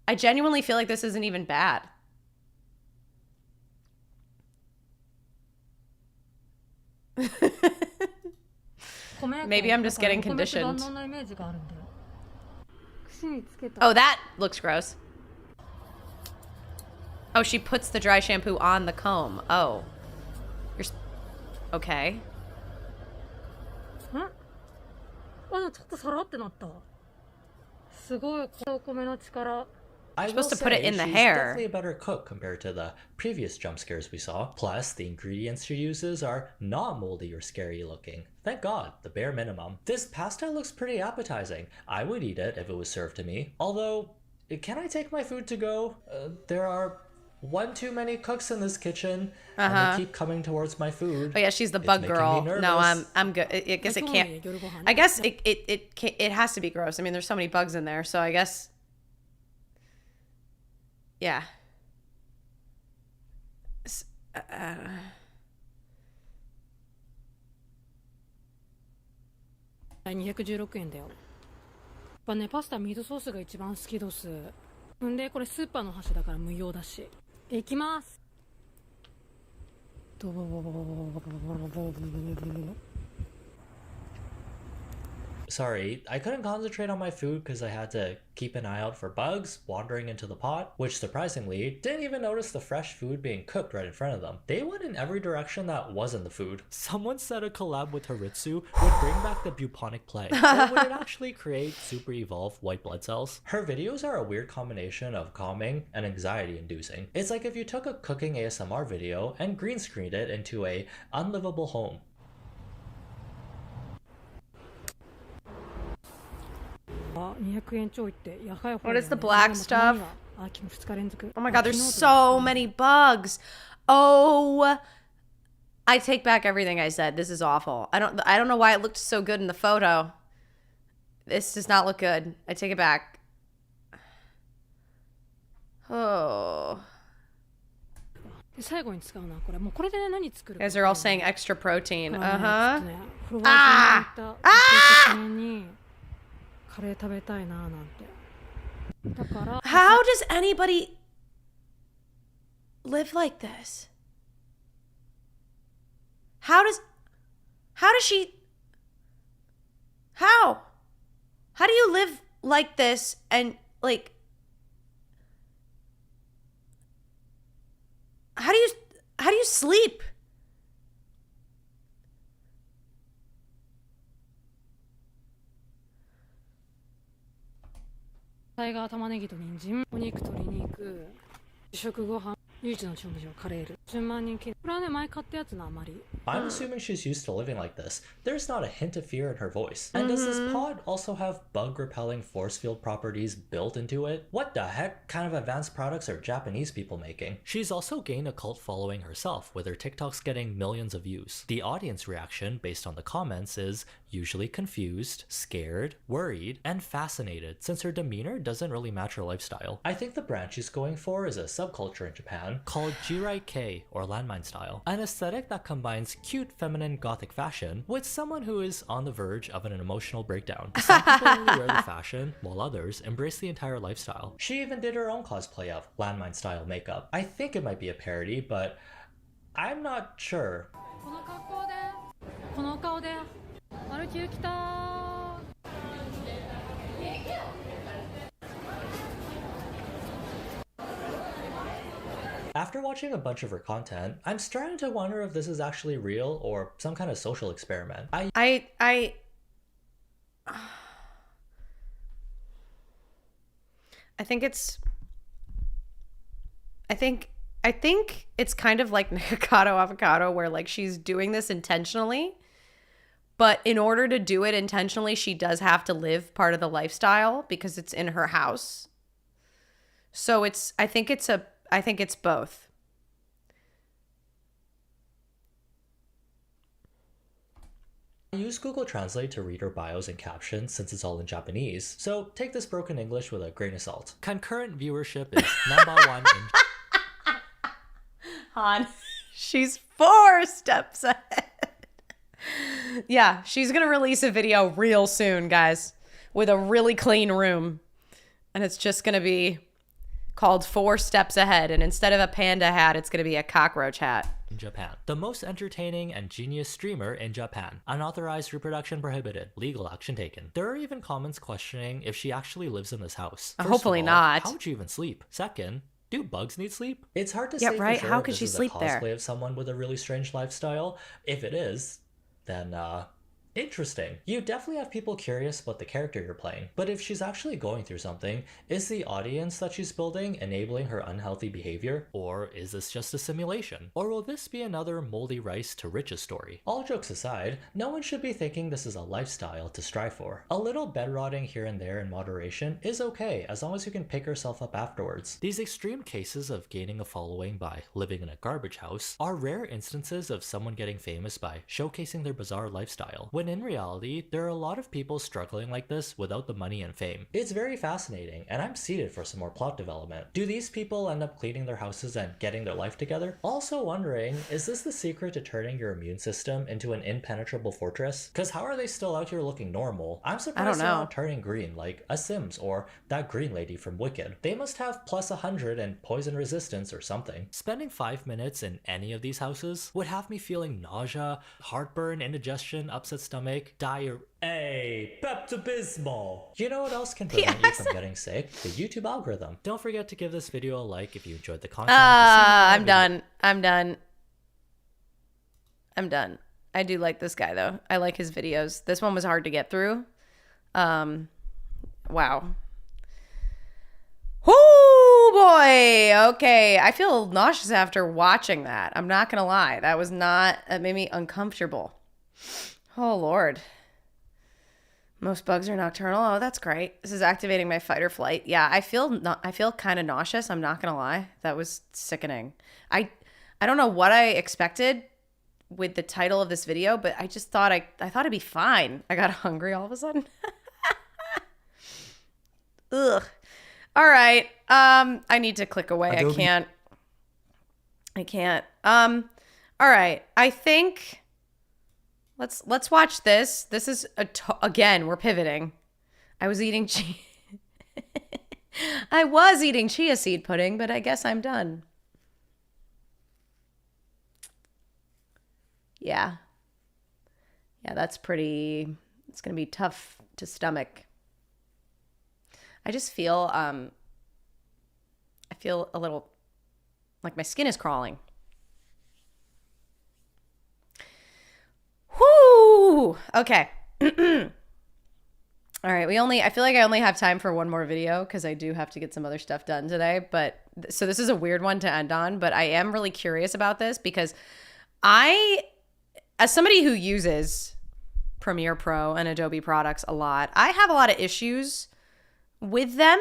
I genuinely feel like this isn't even bad. Maybe I'm just getting conditioned. Oh, that looks gross. Oh, she puts the dry shampoo on the comb. Oh. Okay. I'm supposed to put it in the she's hair. Definitely a better cook compared to the previous jump scares we saw. Plus, the ingredients she uses are not moldy or scary looking. Thank God, the bare minimum. This pasta looks pretty appetizing. I would eat it if it was served to me. Although, can I take my food to go? There are one too many cooks in this kitchen, and they keep coming towards my food. Oh yeah, she's the bug girl. No, I'm good. I guess it can't. I guess it has to be gross. I mean, there's so many bugs in there, so I guess. Yeah. 216円だよ。やっぱね、パスタミートソースが一番好きどす。んで、これスーパーの箸だから無用だし。いきます。Sorry, I couldn't concentrate on my food because I had to keep an eye out for bugs wandering into the pot, which surprisingly didn't even notice the fresh food being cooked right in front of them. They went in every direction that wasn't the food. Someone said a collab with Haritsu would bring back the bubonic plague, or would it actually create super evolved white blood cells? Her videos are a weird combination of calming and anxiety inducing. It's like if you took a cooking ASMR video and green screened it into a unlivable home. What is the black stuff? Oh my god, there's so many bugs. Oh, I take back everything I said. This is awful. I don't know why it looked so good in the photo. This does not look good. I take it back. Oh. Guys are all saying extra protein. Ah! How does anybody live like this? How does she, how do you live like this and like, how do you sleep? I'm assuming she's used to living like this. There's not a hint of fear in her voice. And does this pod also have bug-repelling force field properties built into it? What the heck kind of advanced products are Japanese people making? She's also gained a cult following herself, with her TikToks getting millions of views. The audience reaction, based on the comments, is usually confused, scared, worried, and fascinated, since her demeanor doesn't really match her lifestyle. I think the brand she's going for is a subculture in Japan called Jirai-kei, or landmine style, an aesthetic that combines cute feminine gothic fashion with someone who is on the verge of an emotional breakdown. Some people only wear the fashion, while others embrace the entire lifestyle. She even did her own cosplay of landmine style makeup. I think it might be a parody, but I'm not sure. After watching a bunch of her content, I'm starting to wonder if this is actually real or some kind of social experiment. I think I think it's kind of like Nikocado Avocado, where like she's doing this intentionally, but in order to do it intentionally, she does have to live part of the lifestyle because it's in her house. So I think it's both. Use Google Translate to read her bios and captions since it's all in Japanese, so take this broken English with a grain of salt. Concurrent viewership is number one in... Han, she's 4 steps ahead. Yeah, she's gonna release a video real soon, guys, with a really clean room. And it's just gonna be called 4 Steps Ahead, and instead of a panda hat, it's gonna be a cockroach hat. In Japan. The most entertaining and genius streamer in Japan. Unauthorized reproduction prohibited. Legal action taken. There are even comments questioning if she actually lives in this house. First Hopefully of all, not. How would you even sleep? Second, do bugs need sleep? It's hard to Yeah, say right? for sure How if could this she is sleep a there? cosplay of someone with a really strange lifestyle. If it is, then interesting. You definitely have people curious about the character you're playing, but if she's actually going through something, is the audience that she's building enabling her unhealthy behavior? Or is this just a simulation? Or will this be another moldy rice to riches story? All jokes aside, no one should be thinking this is a lifestyle to strive for. A little bed rotting here and there in moderation is okay, as long as you can pick yourself up afterwards. These extreme cases of gaining a following by living in a garbage house are rare instances of someone getting famous by showcasing their bizarre lifestyle, when in reality, there are a lot of people struggling like this without the money and fame. It's very fascinating, and I'm seated for some more plot development. Do these people end up cleaning their houses and getting their life together? Also wondering, is this the secret to turning your immune system into an impenetrable fortress? Because how are they still out here looking normal? I'm surprised they're not turning green like a Sims or that green lady from Wicked. They must have plus 100 and poison resistance or something. Spending 5 minutes in any of these houses would have me feeling nausea, heartburn, indigestion, upset stomach, diarrhea. Hey, Pepto-Bismol! You know what else can prevent you from getting sick? The YouTube algorithm. Don't forget to give this video a like if you enjoyed the content. I'm done. I do like this guy though. I like his videos. This one was hard to get through. Wow. Oh boy. Okay. I feel nauseous after watching that. I'm not gonna lie. That made me uncomfortable. Oh Lord. Most bugs are nocturnal. Oh, that's great. This is activating my fight or flight. Yeah, I feel kind of nauseous. I'm not gonna lie. That was sickening. I don't know what I expected with the title of this video, but I just thought I thought it'd be fine. I got hungry all of a sudden. Ugh. All right. I need to click away. Adobe. I can't. All right. I think let's watch this. This is again, we're pivoting. I was eating chia seed pudding, but I guess I'm done. Yeah. Yeah, it's going to be tough to stomach. I just feel I feel a little like my skin is crawling. Whoo! Okay. All right, I feel like I only have time for one more video because I do have to get some other stuff done today, but so this is a weird one to end on, but I am really curious about this because as somebody who uses Premiere Pro and Adobe products a lot, I have a lot of issues with them.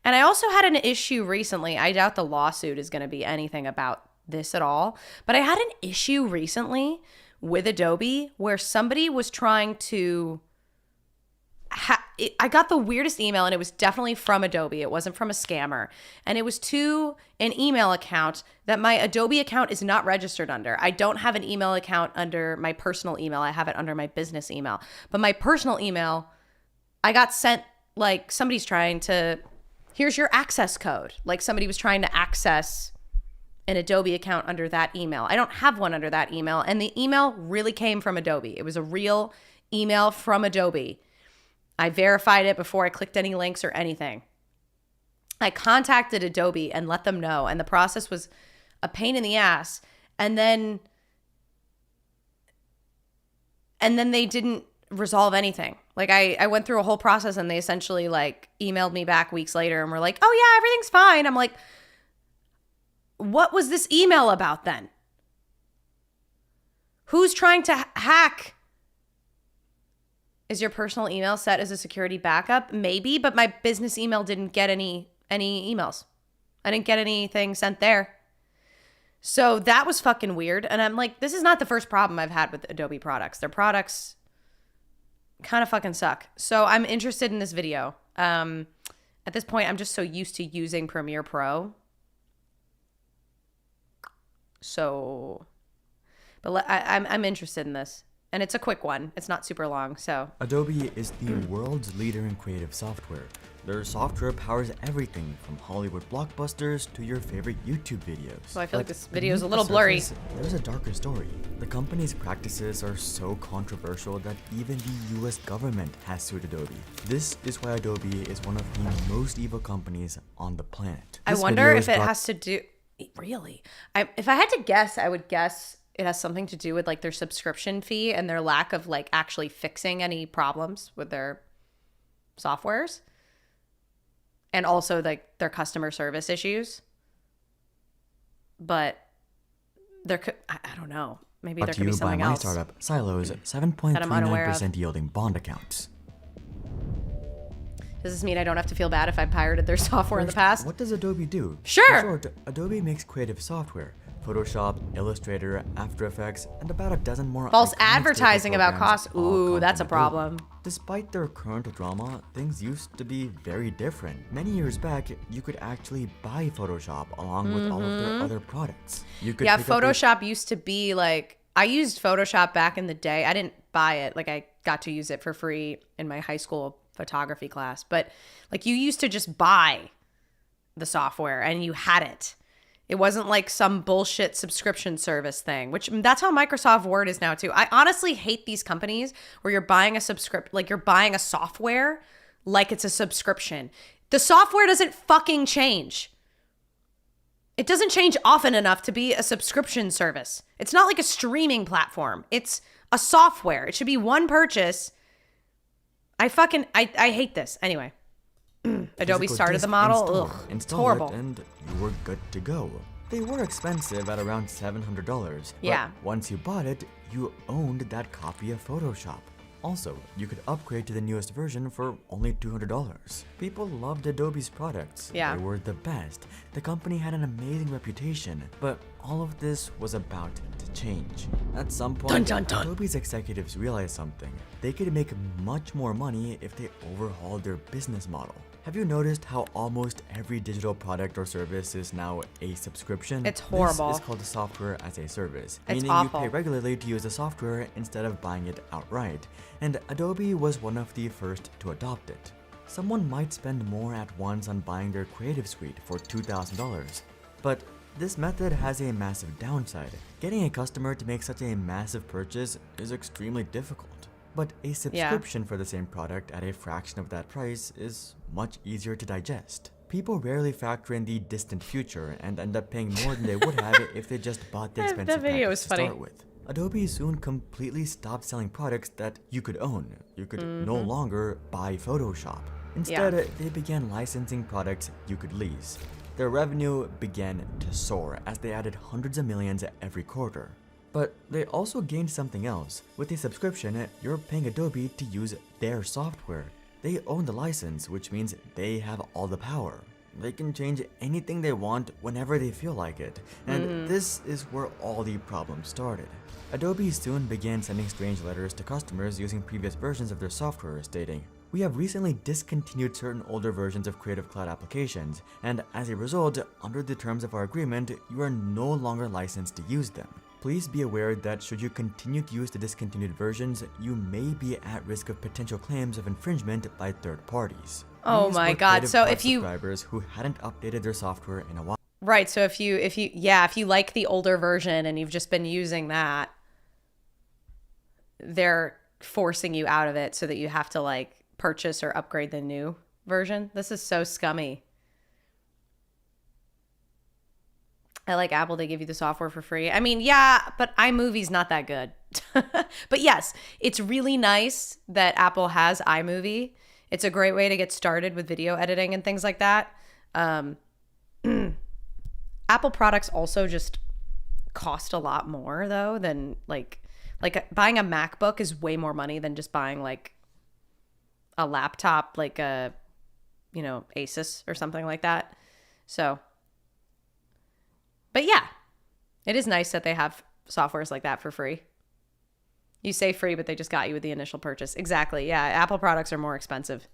And I also had an issue recently. I doubt the lawsuit is going to be anything about this at all, but I had an issue recently with Adobe where somebody was trying to I got the weirdest email, and it was definitely from Adobe. It wasn't from a scammer. And it was to an email account that my Adobe account is not registered under. I don't have an email account under my personal email. I have it under my business email. But my personal email, I got sent like somebody's trying to, here's your access code. Like somebody was trying to access an Adobe account under that email. I don't have one under that email. And the email really came from Adobe. It was a real email from Adobe. I verified it before I clicked any links or anything. I contacted Adobe and let them know, and the process was a pain in the ass. And then they didn't resolve anything. Like I went through a whole process, and they essentially like emailed me back weeks later and were like, "Oh yeah, everything's fine." I'm like, what was this email about then? Who's trying to hack? Is your personal email set as a security backup? Maybe, but my business email didn't get any emails. I didn't get anything sent there. So that was fucking weird. And I'm like, this is not the first problem I've had with Adobe products. Their products kind of fucking suck. So I'm interested in this video. At this point, I'm just so used to using Premiere Pro. So, but I'm interested in this. And it's a quick one. It's not super long, so. Adobe is the world's leader in creative software. Their software powers everything from Hollywood blockbusters to your favorite YouTube videos. So I feel like this video is a little blurry. There's a darker story. The company's practices are so controversial that even the US government has sued Adobe. This is why Adobe is one of the most evil companies on the planet. I wonder if it has to do, really? If I had to guess, I would guess it has something to do with like their subscription fee and their lack of like actually fixing any problems with their softwares. And also like their customer service issues. But there could, I don't know. Maybe there could be something else. By my startup, Silo's 7.39% yielding bond accounts. Does this mean I don't have to feel bad if I pirated their software in the past? What does Adobe do? Sure. In short, Adobe makes creative software. Photoshop, Illustrator, After Effects, and about a dozen more. False advertising about costs. Ooh, that's a problem. Despite their current drama, things used to be very different. Many years back, you could actually buy Photoshop along with all of their other products. You could Photoshop used to be like, I used Photoshop back in the day. I didn't buy it. Like I got to use it for free in my high school photography class. But like you used to just buy the software and you had it. It wasn't like some bullshit subscription service thing, which that's how Microsoft Word is now too. I honestly hate these companies where you're buying you're buying a software like it's a subscription. The software doesn't fucking change. It doesn't change often enough to be a subscription service. It's not like a streaming platform. It's a software. It should be one purchase. I hate this. Anyway. Adobe started the model. Ugh, it's horrible. And you were good to go. They were expensive at around $700. Yeah. But once you bought it, you owned that copy of Photoshop. Also, you could upgrade to the newest version for only $200. People loved Adobe's products. Yeah. They were the best. The company had an amazing reputation, but all of this was about to change. At some point, Adobe's executives realized something. They could make much more money if they overhauled their business model. Have you noticed how almost every digital product or service is now a subscription? It's horrible. This is called software as a service, It's meaning awful. you pay regularly to use the software instead of buying it outright. And Adobe was one of the first to adopt it. Someone might spend more at once on buying their Creative Suite for $2,000. But this method has a massive downside. Getting a customer to make such a massive purchase is extremely difficult. But a subscription for the same product at a fraction of that price is much easier to digest. People rarely factor in the distant future and end up paying more than they would have if they just bought the expensive package to start with. Adobe soon completely stopped selling products that you could own. You could no longer buy Photoshop. Instead, they began licensing products you could lease. Their revenue began to soar as they added hundreds of millions every quarter. But they also gained something else. With a subscription, you're paying Adobe to use their software. They own the license, which means they have all the power. They can change anything they want whenever they feel like it. And this is where all the problems started. Adobe soon began sending strange letters to customers using previous versions of their software, stating, "We have recently discontinued certain older versions of Creative Cloud applications, and as a result, under the terms of our agreement, you are no longer licensed to use them. Please be aware that should you continue to use the discontinued versions, you may be at risk of potential claims of infringement by third parties." Oh my God! So if you subscribers who hadn't updated their software in a while, right? So if you like the older version and you've just been using that, they're forcing you out of it so that you have to like purchase or upgrade the new version. This is so scummy. I like Apple, they give you the software for free. I mean, yeah, but iMovie's not that good. But yes, it's really nice that Apple has iMovie. It's a great way to get started with video editing and things like that. Apple products also just cost a lot more though than like buying a MacBook is way more money than just buying like a laptop, like a, you know, Asus or something like that. So, but yeah, it is nice that they have softwares like that for free. You say free, but they just got you with the initial purchase. Exactly. Yeah. Apple products are more expensive.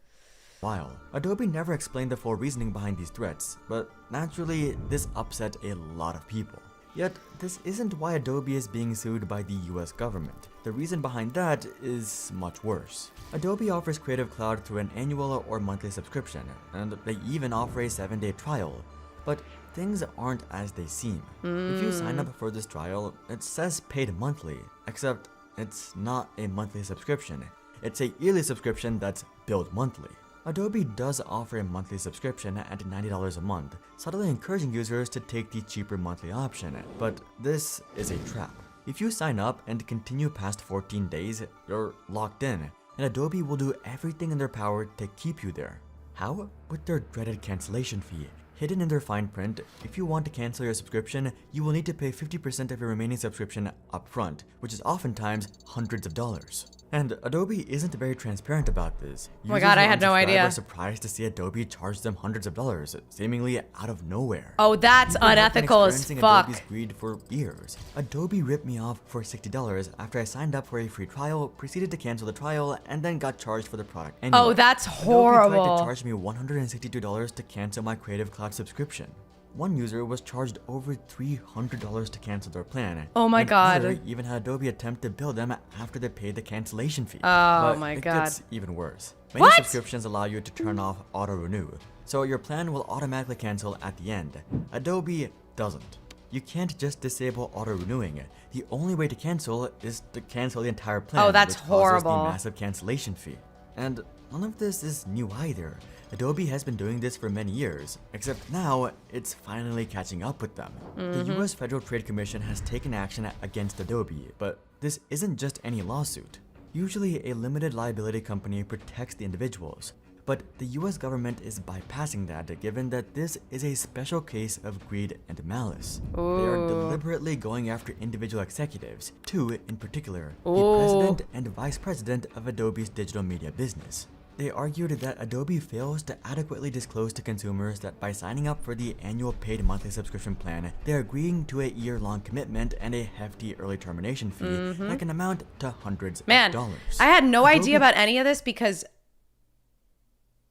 While Adobe never explained the full reasoning behind these threats, but naturally, this upset a lot of people. Yet, this isn't why Adobe is being sued by the US government. The reason behind that is much worse. Adobe offers Creative Cloud through an annual or monthly subscription, and they even offer a 7-day trial. But things aren't as they seem. If you sign up for this trial, it says paid monthly, except it's not a monthly subscription. It's a yearly subscription that's billed monthly. Adobe does offer a monthly subscription at $90 a month, subtly encouraging users to take the cheaper monthly option, but this is a trap. If you sign up and continue past 14 days, you're locked in, and Adobe will do everything in their power to keep you there. How? With their dreaded cancellation fee. Hidden in their fine print, if you want to cancel your subscription, you will need to pay 50% of your remaining subscription upfront, which is oftentimes hundreds of dollars. And Adobe isn't very transparent about this. Oh my god, I had no idea. Users are surprised to see Adobe charge them hundreds of dollars, seemingly out of nowhere. Oh, that's People have been unethical as experiencing fuck. Adobe's greed for years. Adobe ripped me off for $60 after I signed up for a free trial, proceeded to cancel the trial, and then got charged for the product anyway. Oh, that's Adobe horrible. tried to charge me $162 to cancel my Creative Cloud subscription. One user was charged over $300 to cancel their plan. Oh my god. Another even had Adobe attempt to bill them after they paid the cancellation fee. Oh but my it god. gets even worse. Many What? subscriptions allow you to turn off auto-renew, so your plan will automatically cancel at the end. Adobe doesn't. You can't just disable auto-renewing. The only way to cancel is to cancel the entire plan. Oh, that's which horrible. Causes the massive cancellation fee. And none of this is new either. Adobe has been doing this for many years, except now it's finally catching up with them. The US Federal Trade Commission has taken action against Adobe, but this isn't just any lawsuit. Usually a limited liability company protects the individuals, but the US government is bypassing that given that this is a special case of greed and malice. They are deliberately going after individual executives, two in particular, the president and vice president of Adobe's digital media business. They argued that Adobe fails to adequately disclose to consumers that by signing up for the annual paid monthly subscription plan, they're agreeing to a year-long commitment and a hefty early termination fee that can amount to hundreds of dollars. I had no idea about any of this because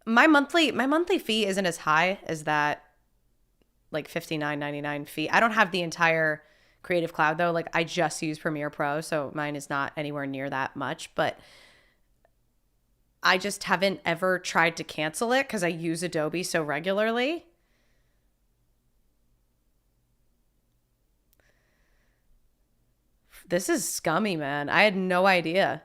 my monthly fee isn't as high as that like $59.99 fee. I don't have the entire Creative Cloud though. Like I just use Premiere Pro, so mine is not anywhere near that much, but I just haven't ever tried to cancel it because I use Adobe so regularly. This is scummy, man. I had no idea.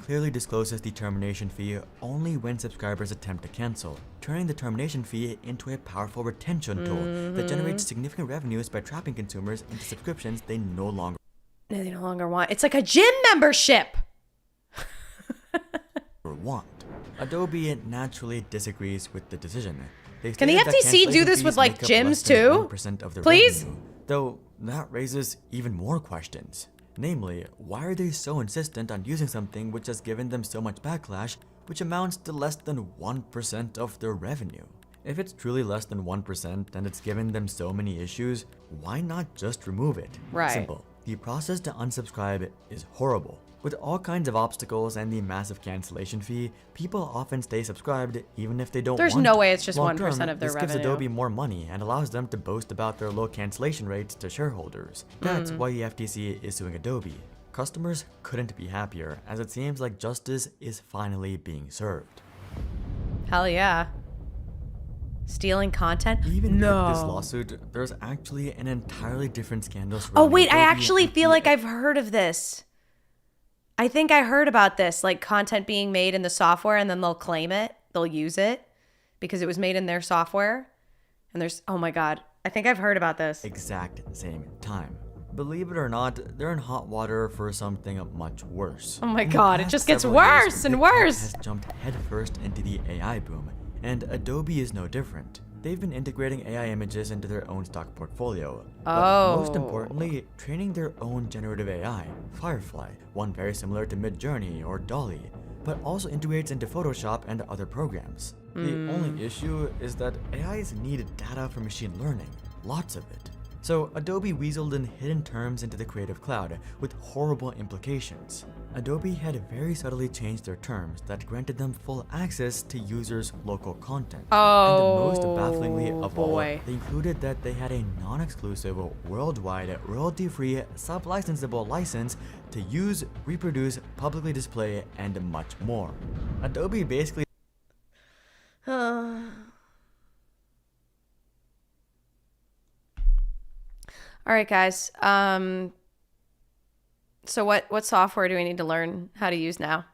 Clearly discloses the termination fee only when subscribers attempt to cancel, turning the termination fee into a powerful retention tool that generates significant revenues by trapping consumers into subscriptions they no longer want. It's like a gym membership. want. Adobe naturally disagrees with the decision. Can the FTC do this with like gyms too? Please? Revenue, though that raises even more questions. Namely, why are they so insistent on using something which has given them so much backlash, which amounts to less than 1% of their revenue? If it's truly less than 1% and it's given them so many issues, why not just remove it? Right. Simple. The process to unsubscribe is horrible. With all kinds of obstacles and the massive cancellation fee, people often stay subscribed even if they don't There's want no to. way it's just Long 1% term, of their this gives revenue. Adobe more money and allows them to boast about their low cancellation rates to shareholders. That's why the FTC is suing Adobe. Customers couldn't be happier, as it seems like justice is finally being served. Hell yeah. Stealing content? Even with this lawsuit, there's actually an entirely different scandal surrounding Oh wait, I Adobe actually and feel like I've heard of this. I think I heard about this, like content being made in the software and then they'll claim it, they'll use it because it was made in their software. And there's, oh my God, I think I've heard about this. Exact same time. Believe it or not, they're in hot water for something much worse. Oh my In the God, it past just gets several years, worse and Big Tech worse. has jumped headfirst into the AI boom, and Adobe is no different. They've been integrating AI images into their own stock portfolio. Oh. But most importantly, training their own generative AI, Firefly, one very similar to Midjourney or DALL-E, but also integrates into Photoshop and other programs. The only issue is that AIs need data for machine learning, lots of it. So Adobe weaseled in hidden terms into the Creative Cloud with horrible implications. Adobe had very subtly changed their terms that granted them full access to users' local content. And most bafflingly of all, they included that they had a non-exclusive, worldwide, royalty-free, sub-licensable license to use, reproduce, publicly display, and much more. Adobe basically All right, guys. So what software do we need to learn how to use now?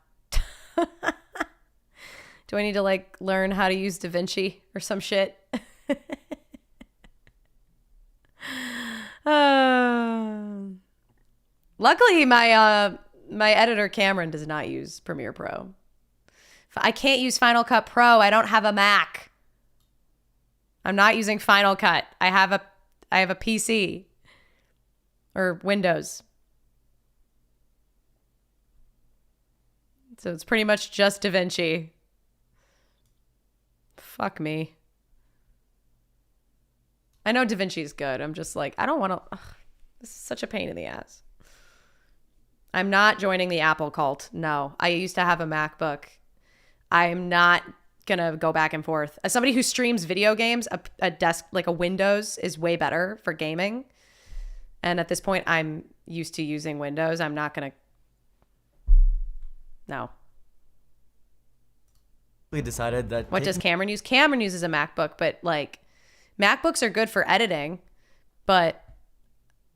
Do I need to like learn how to use DaVinci or some shit? Luckily, my editor Cameron does not use Premiere Pro. I can't use Final Cut Pro. I don't have a Mac. I'm not using Final Cut. I have a PC or Windows. So it's pretty much just DaVinci. Fuck me. I know DaVinci is good. I'm just like, I don't want to. This is such a pain in the ass. I'm not joining the Apple cult. No, I used to have a MacBook. I'm not gonna go back and forth. As somebody who streams video games, a desk like a Windows is way better for gaming. And at this point, I'm used to using Windows. I'm not gonna. No. We decided that. What does Cameron use? Cameron uses a MacBook, but like, MacBooks are good for editing, but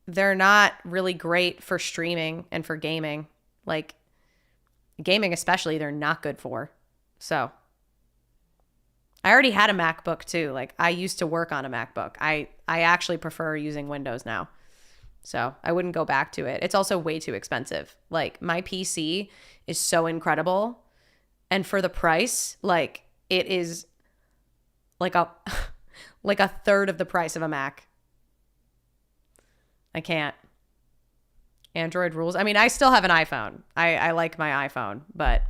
they're not really great for streaming and for gaming. Like, gaming especially, they're not good for. So, I already had a MacBook too. Like, I used to work on a MacBook. I actually prefer using Windows now. So, I wouldn't go back to it. It's also way too expensive. Like, my PC is so incredible. And for the price, like, it is like a like a third of the price of a Mac. I can't. Android rules. I mean, I still have an iPhone. I like my iPhone, but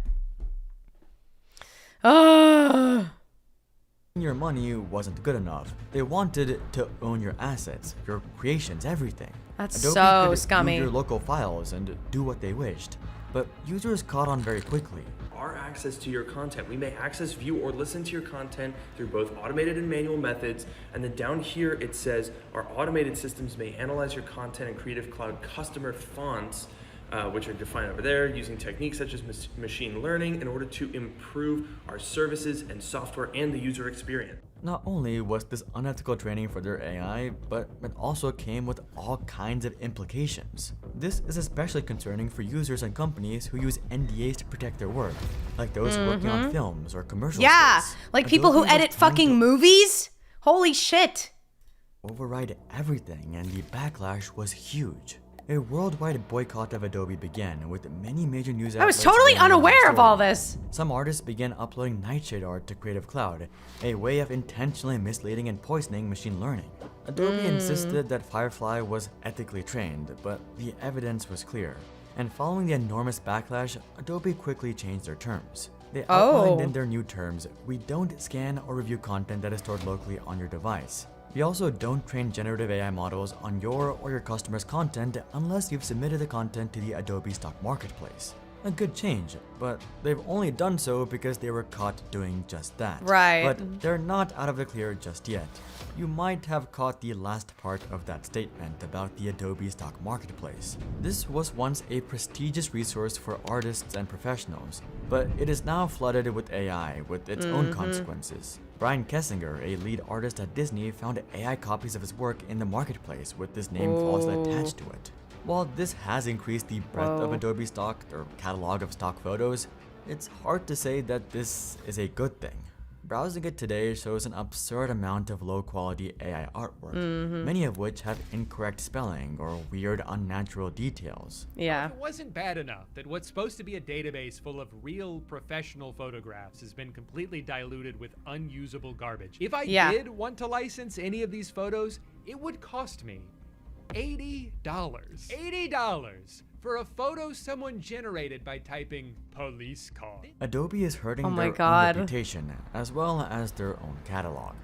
your money wasn't good enough. They wanted to own your assets, your creations, everything. That's Adobe so could scummy. view your local files and do what they wished. But users caught on very quickly. Our access to your content. We may access, view, or listen to your content through both automated and manual methods. And then down here it says our automated systems may analyze your content in Creative Cloud customer fonts, which are defined over there using techniques such as machine learning in order to improve our services and software and the user experience. Not only was this unethical training for their AI, but it also came with all kinds of implications. This is especially concerning for users and companies who use NDAs to protect their work, like those working on films or commercials. Yeah, like people who edit fucking movies? Holy shit. Override everything, and the backlash was huge. A worldwide boycott of Adobe began, with many major news outlets. I was totally blaming the unaware of story. all this. Some artists began uploading nightshade art to Creative Cloud, a way of intentionally misleading and poisoning machine learning. Adobe insisted that Firefly was ethically trained, but the evidence was clear. And following the enormous backlash, Adobe quickly changed their terms. They outlined in their new terms, we don't scan or review content that is stored locally on your device. We also don't train generative AI models on your or your customer's content unless you've submitted the content to the Adobe Stock Marketplace. A good change, but they've only done so because they were caught doing just that. Right. But they're not out of the clear just yet. You might have caught the last part of that statement about the Adobe Stock Marketplace. This was once a prestigious resource for artists and professionals, but it is now flooded with AI with its own consequences. Brian Kessinger, a lead artist at Disney, found AI copies of his work in the marketplace with this name falsely attached to it. While this has increased the breadth of Adobe stock or catalog of stock photos, it's hard to say that this is a good thing. browsing it today shows an absurd amount of low-quality AI artwork, many of which have incorrect spelling or weird, unnatural details. Yeah. If it wasn't bad enough that what's supposed to be a database full of real professional photographs has been completely diluted with unusable garbage. If I did want to license any of these photos, it would cost me $80. $80 for a photo someone generated by typing police car. Adobe is hurting Oh my their God. own reputation as well as their own catalog.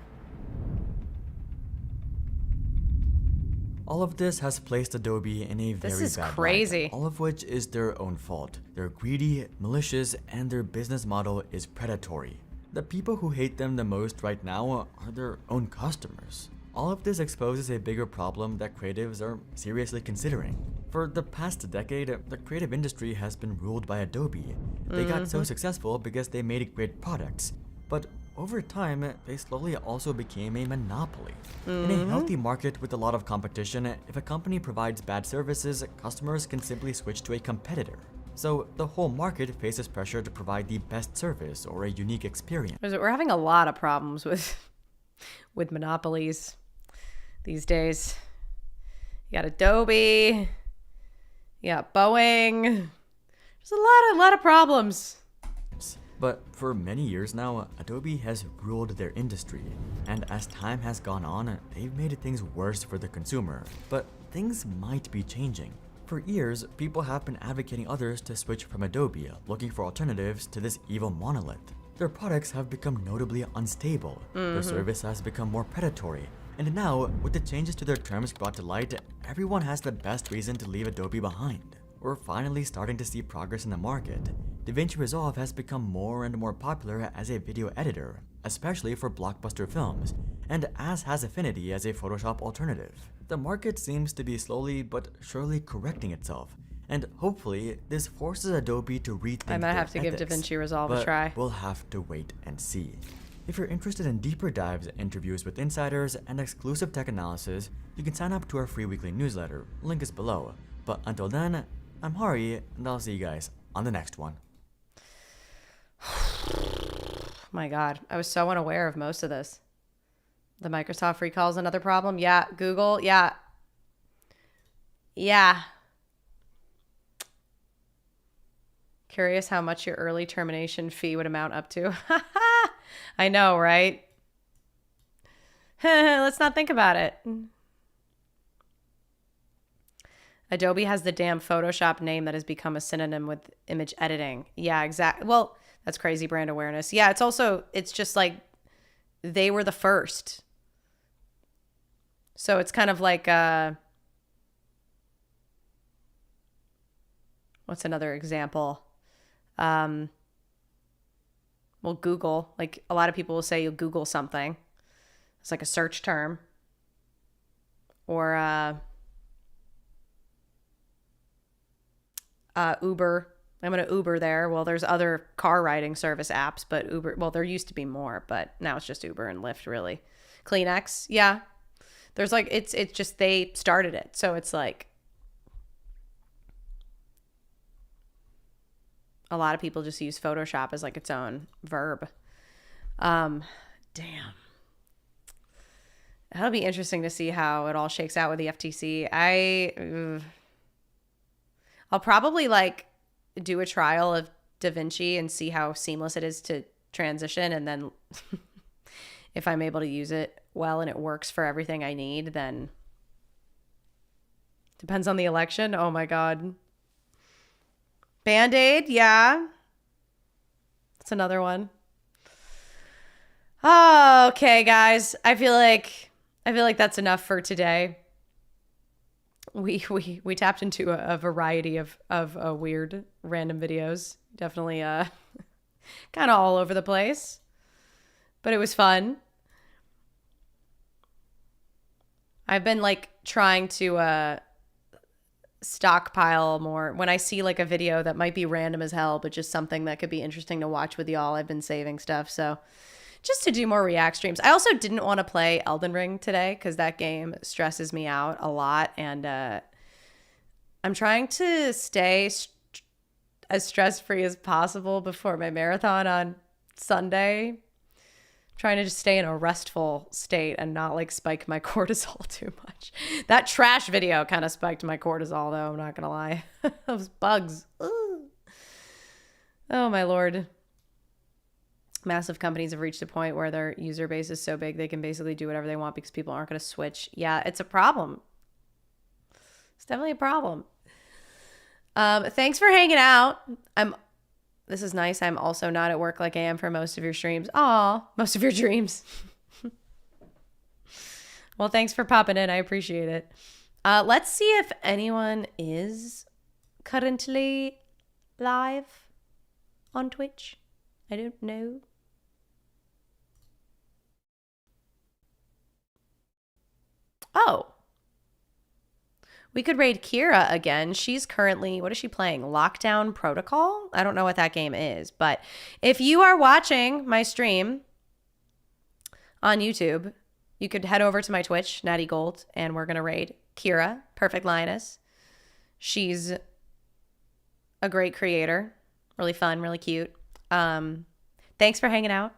All of this has placed Adobe in a very is bad crazy. light, all of which is their own fault. They're greedy, malicious, and their business model is predatory. The people who hate them the most right now are their own customers. All of this exposes a bigger problem that creatives are seriously considering. For the past decade, the creative industry has been ruled by Adobe. They got so successful because they made great products. But over time, they slowly also became a monopoly. In a healthy market with a lot of competition, if a company provides bad services, customers can simply switch to a competitor. So the whole market faces pressure to provide the best service or a unique experience. We're having a lot of problems with monopolies these days. You got Adobe, you got Boeing. There's a lot of problems. But for many years now, Adobe has ruled their industry, and as time has gone on, they've made things worse for the consumer. But things might be changing. For years, people have been advocating others to switch from Adobe, looking for alternatives to this evil monolith. Their products have become notably unstable, their service has become more predatory, and now, with the changes to their terms brought to light, everyone has the best reason to leave Adobe behind. We're finally starting to see progress in the market. DaVinci Resolve has become more and more popular as a video editor, especially for blockbuster films, and as has Affinity as a Photoshop alternative. The market seems to be slowly but surely correcting itself, and hopefully this forces Adobe to rethink I might their have to give ethics. DaVinci Resolve But a try. we'll have to wait and see. If you're interested in deeper dives, interviews with insiders, and exclusive tech analysis, you can sign up to our free weekly newsletter. Link is below. But until then, I'm Hari, and I'll see you guys on the next one. My God, I was so unaware of most of this. The Microsoft recall is another problem. Yeah, Google. Yeah. Curious how much your early termination fee would amount up to. I know, right? Let's not think about it. Adobe has the damn Photoshop name that has become a synonym with image editing. Yeah, exactly. Well, that's crazy brand awareness. Yeah, it's just like they were the first. So it's kind of like, what's another example? Well, Google, like a lot of people will say you'll Google something. It's like a search term. Or Uber. I'm going to Uber there. Well, there's other car riding service apps, but Uber, well, there used to be more, but now it's just Uber and Lyft, really. Kleenex, yeah. There's like, it's just, they started it. So it's like, a lot of people just use Photoshop as like its own verb. Damn. That'll be interesting to see how it all shakes out with the FTC. I'll probably like do a trial of DaVinci and see how seamless it is to transition. And then if I'm able to use it well and it works for everything I need, then depends on the election. Oh my God. Band-Aid, yeah. That's another one. Oh, okay, guys. I feel like that's enough for today. We tapped into a variety of weird random videos. Definitely kind of all over the place. But it was fun. I've been like trying to stockpile more. When I see like a video that might be random as hell, but just something that could be interesting to watch with y'all, I've been saving stuff. So just to do more react streams. I also didn't want to play Elden Ring today because that game stresses me out a lot. And I'm trying to stay as stress-free as possible before my marathon on Sunday. Trying to just stay in a restful state and not like spike my cortisol too much. That trash video kind of spiked my cortisol though, I'm not gonna lie. Those bugs. Ooh. Oh my Lord. Massive companies have reached a point where their user base is so big they can basically do whatever they want because people aren't gonna switch. Yeah, it's a problem. It's definitely a problem. Thanks for hanging out. This is nice. I'm also not at work like I am for most of your streams. Aw, most of your dreams. Well, thanks for popping in. I appreciate it. Let's see if anyone is currently live on Twitch. I don't know. Oh. We could raid Kira again. She's currently, what is she playing? Lockdown Protocol? I don't know what that game is, but if you are watching my stream on YouTube, you could head over to my Twitch, Natty Gold, and we're going to raid Kira, Perfect Lioness. She's a great creator. Really fun, really cute. Thanks for hanging out.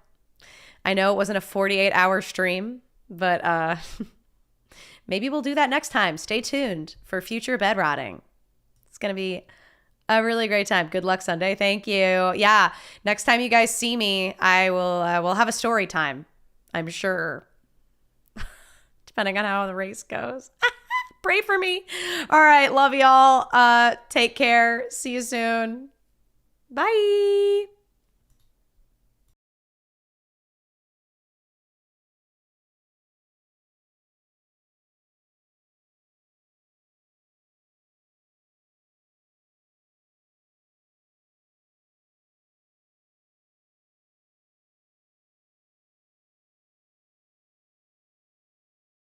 I know it wasn't a 48-hour stream, but maybe we'll do that next time. Stay tuned for future bed rotting. It's going to be a really great time. Good luck Sunday. Thank you. Yeah. Next time you guys see me, I will have a story time. I'm sure. Depending on how the race goes. Pray for me. All right. Love y'all. Take care. See you soon. Bye.